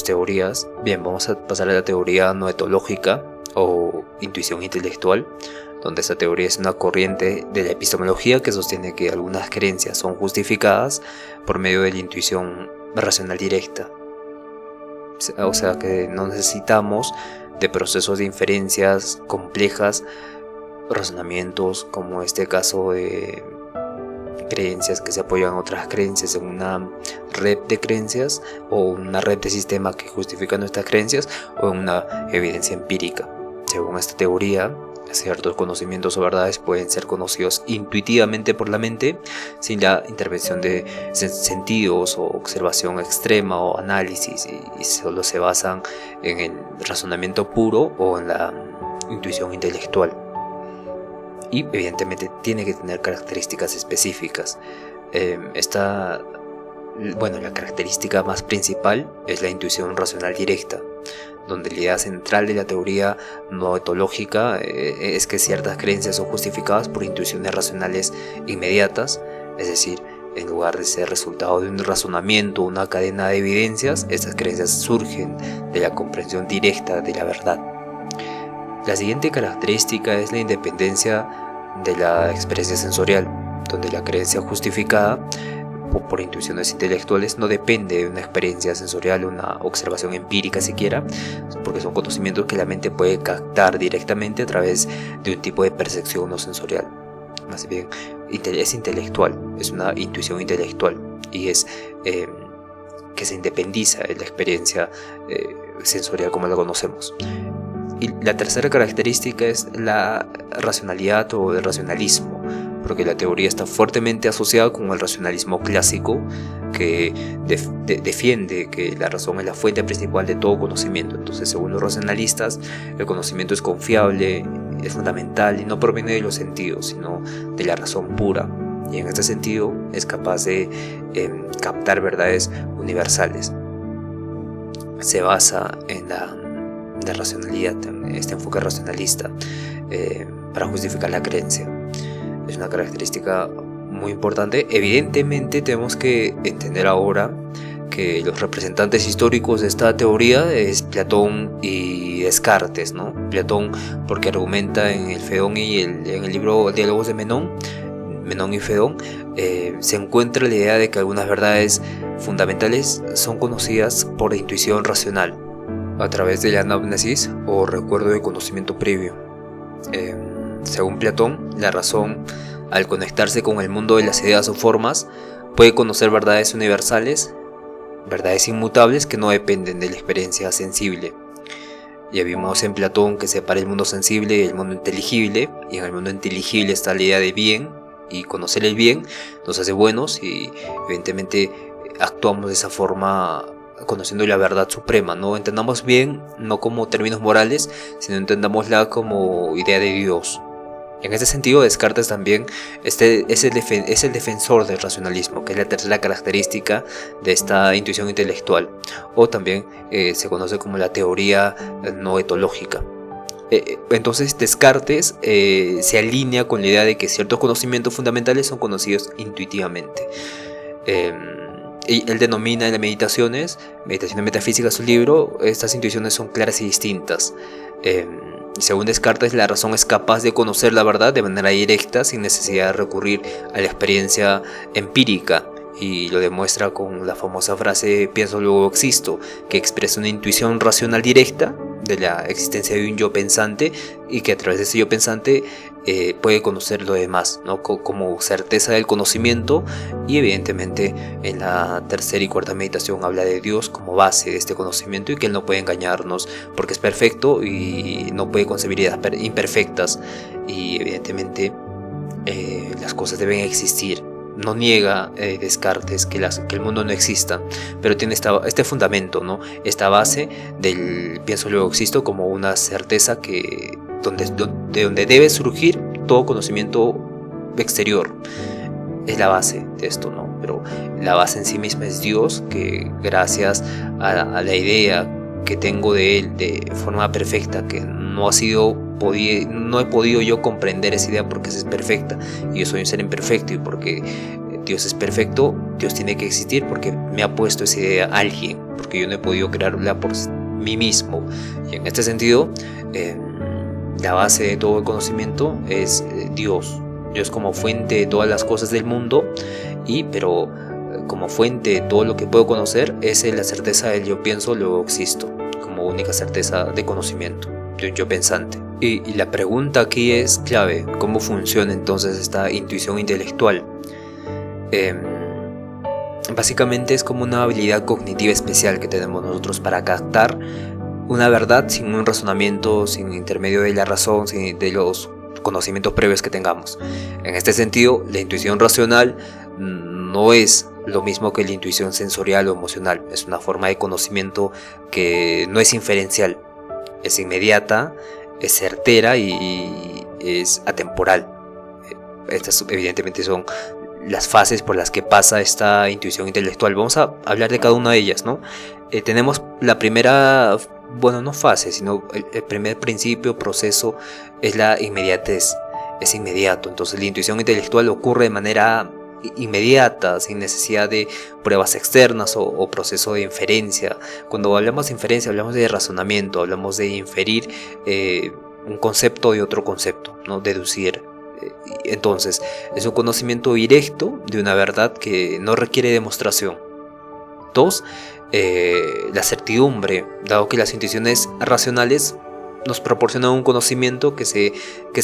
teorías. Bien, vamos a pasar a la teoría noetológica o intuición intelectual, donde esta teoría es una corriente de la epistemología que sostiene que algunas creencias son justificadas por medio de la intuición racional directa. O sea que no necesitamos de procesos de inferencias complejas, razonamientos como este caso de creencias que se apoyan a otras creencias en una red de creencias o una red de sistemas que justifican nuestras creencias o en una evidencia empírica. Según esta teoría, ciertos conocimientos o verdades pueden ser conocidos intuitivamente por la mente sin la intervención de sentidos o observación extrema o análisis, y solo se basan en el razonamiento puro o en la intuición intelectual. Y evidentemente tiene que tener características específicas. La característica más principal es la intuición racional directa, donde la idea central de la teoría noetológica es que ciertas creencias son justificadas por intuiciones racionales inmediatas, es decir, en lugar de ser resultado de un razonamiento o una cadena de evidencias, estas creencias surgen de la comprensión directa de la verdad. La siguiente característica es la independencia de la experiencia sensorial, donde la creencia justificada por intuiciones intelectuales no depende de una experiencia sensorial, una observación empírica siquiera, porque son conocimientos que la mente puede captar directamente a través de un tipo de percepción no sensorial. Más bien, es intelectual, es una intuición intelectual y es que se independiza de la experiencia sensorial como la conocemos. Y la tercera característica es la racionalidad o el racionalismo, porque la teoría está fuertemente asociada con el racionalismo clásico, que defiende que la razón es la fuente principal de todo conocimiento. Entonces, según los racionalistas, el conocimiento es confiable, es fundamental y no proviene de los sentidos, sino de la razón pura. Y en este sentido es capaz de captar verdades universales. Se basa en la racionalidad, en este enfoque racionalista para justificar la creencia. Es una característica muy importante. Evidentemente tenemos que entender ahora que los representantes históricos de esta teoría es Platón y Descartes, ¿no? Platón porque argumenta en el Fedón y en el libro Diálogos de Menón y Fedón, se encuentra la idea de que algunas verdades fundamentales son conocidas por la intuición racional a través de la anamnesis o recuerdo de conocimiento previo. Según Platón, la razón, al conectarse con el mundo de las ideas o formas, puede conocer verdades universales, verdades inmutables que no dependen de la experiencia sensible. Ya vimos en Platón que separa el mundo sensible y el mundo inteligible, y en el mundo inteligible está la idea de bien, y conocer el bien nos hace buenos, y evidentemente actuamos de esa forma conociendo la verdad suprema, ¿no? Entendamos bien, no como términos morales, sino entendámosla como idea de Dios. En ese sentido, Descartes también es el defensor del racionalismo, que es la tercera característica de esta intuición intelectual, o también se conoce como la teoría no etológica. Entonces Descartes se alinea con la idea de que ciertos conocimientos fundamentales son conocidos intuitivamente. Y él denomina en las Meditaciones Metafísicas, su libro, estas intuiciones son claras y distintas. Según Descartes, la razón es capaz de conocer la verdad de manera directa sin necesidad de recurrir a la experiencia empírica, y lo demuestra con la famosa frase pienso luego existo, que expresa una intuición racional directa de la existencia de un yo pensante, y que a través de ese yo pensante puede conocer lo demás, ¿no? Como certeza del conocimiento. Y evidentemente en la tercera y cuarta meditación habla de Dios como base de este conocimiento, y que Él no puede engañarnos porque es perfecto y no puede concebir ideas imperfectas, y evidentemente las cosas deben existir. No niega Descartes que el mundo no exista, pero tiene este fundamento, ¿no? Esta base del pienso luego existo como una certeza de donde debe surgir todo conocimiento exterior. Es la base de esto, ¿no? Pero la base en sí misma es Dios, que gracias a la idea que tengo de Él de forma perfecta, que no he podido yo comprender esa idea porque es perfecta, y yo soy un ser imperfecto, y porque Dios es perfecto, Dios tiene que existir porque me ha puesto esa idea a alguien, porque yo no he podido crearla por mí mismo. Y en este sentido, la base de todo el conocimiento es Dios como fuente de todas las cosas del mundo, pero como fuente de todo lo que puedo conocer es la certeza del yo pienso, luego existo, como única certeza de conocimiento de un yo pensante. Y la pregunta aquí es clave: ¿cómo funciona entonces esta intuición intelectual? Básicamente es como una habilidad cognitiva especial que tenemos nosotros para captar una verdad sin un razonamiento, sin intermedio de la razón, sin de los conocimientos previos que tengamos. En este sentido, la intuición racional no es lo mismo que la intuición sensorial o emocional. Es una forma de conocimiento que no es inferencial, es inmediata, es certera y es atemporal. Estas evidentemente son las fases por las que pasa esta intuición intelectual. Vamos a hablar de cada una de ellas, ¿no? Tenemos la primera, no fase, sino el primer principio, proceso, es la inmediatez. Es inmediato. Entonces la intuición intelectual ocurre de manera inmediata, sin necesidad de pruebas externas o proceso de inferencia. Cuando hablamos de inferencia, hablamos de razonamiento, hablamos de inferir un concepto de otro concepto, ¿no? Deducir. Entonces, es un conocimiento directo de una verdad que no requiere demostración. 2. La certidumbre, dado que las intuiciones racionales nos proporcionan un conocimiento que se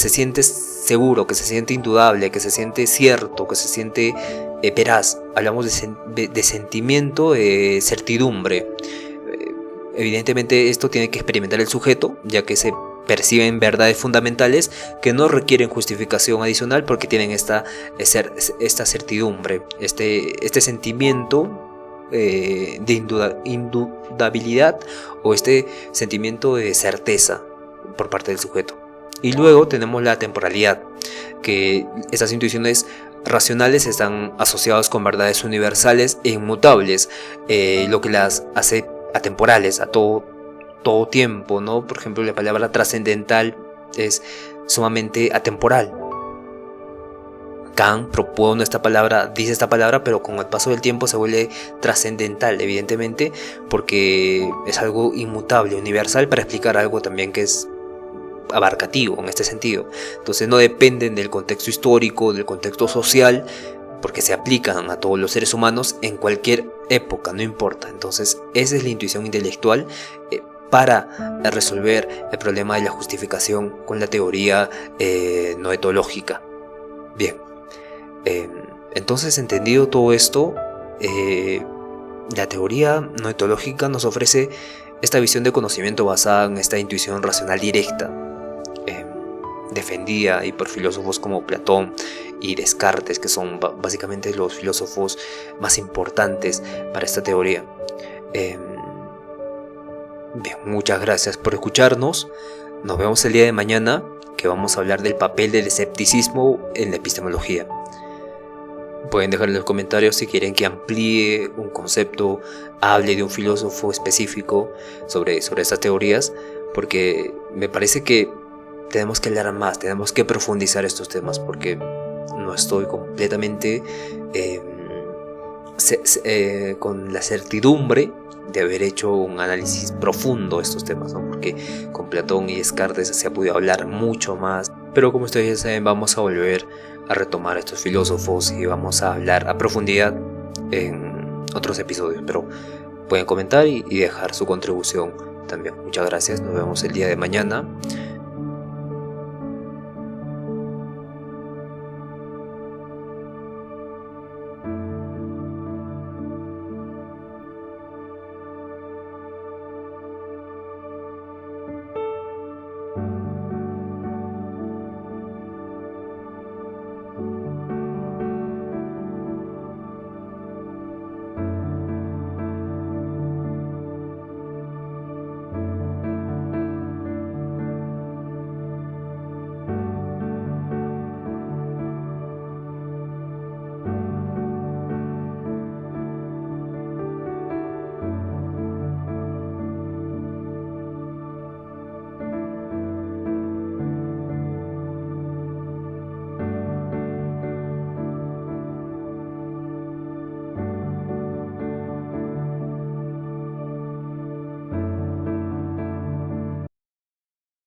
siente seguro, que se siente indudable, que se siente cierto, que se siente veraz. Hablamos de sentimiento, de certidumbre. Evidentemente esto tiene que experimentar el sujeto, ya que se perciben verdades fundamentales que no requieren justificación adicional porque tienen esta certidumbre, este sentimiento de indudabilidad, o este sentimiento de certeza por parte del sujeto. Y luego tenemos la temporalidad, que estas intuiciones racionales están asociadas con verdades universales e inmutables, lo que las hace atemporales a todo tiempo, ¿no? Por ejemplo, la palabra trascendental es sumamente atemporal. Kant propone dice esta palabra, pero con el paso del tiempo se vuelve trascendental, evidentemente, porque es algo inmutable, universal, para explicar algo también que es abarcativo en este sentido. Entonces no dependen del contexto histórico, del contexto social, porque se aplican a todos los seres humanos en cualquier época, no importa. Entonces esa es la intuición intelectual. para resolver el problema de la justificación con la teoría noetológica. Bien, entonces, entendido todo esto, la teoría noetológica nos ofrece esta visión de conocimiento basada en esta intuición racional directa, defendida y por filósofos como Platón y Descartes, que son básicamente los filósofos más importantes para esta teoría. Bien, muchas gracias por escucharnos. Nos vemos el día de mañana, que vamos a hablar del papel del escepticismo en la epistemología. Pueden dejar en los comentarios si quieren que amplíe un concepto, hable de un filósofo específico sobre estas teorías, porque me parece que tenemos que hablar más, tenemos que profundizar estos temas, porque no estoy completamente con la certidumbre de haber hecho un análisis profundo de estos temas, ¿no? Porque con Platón y Descartes se ha podido hablar mucho más, pero como ustedes ya saben, vamos a volver a retomar a estos filósofos y vamos a hablar a profundidad en otros episodios, pero pueden comentar y dejar su contribución también. Muchas gracias, nos vemos el día de mañana.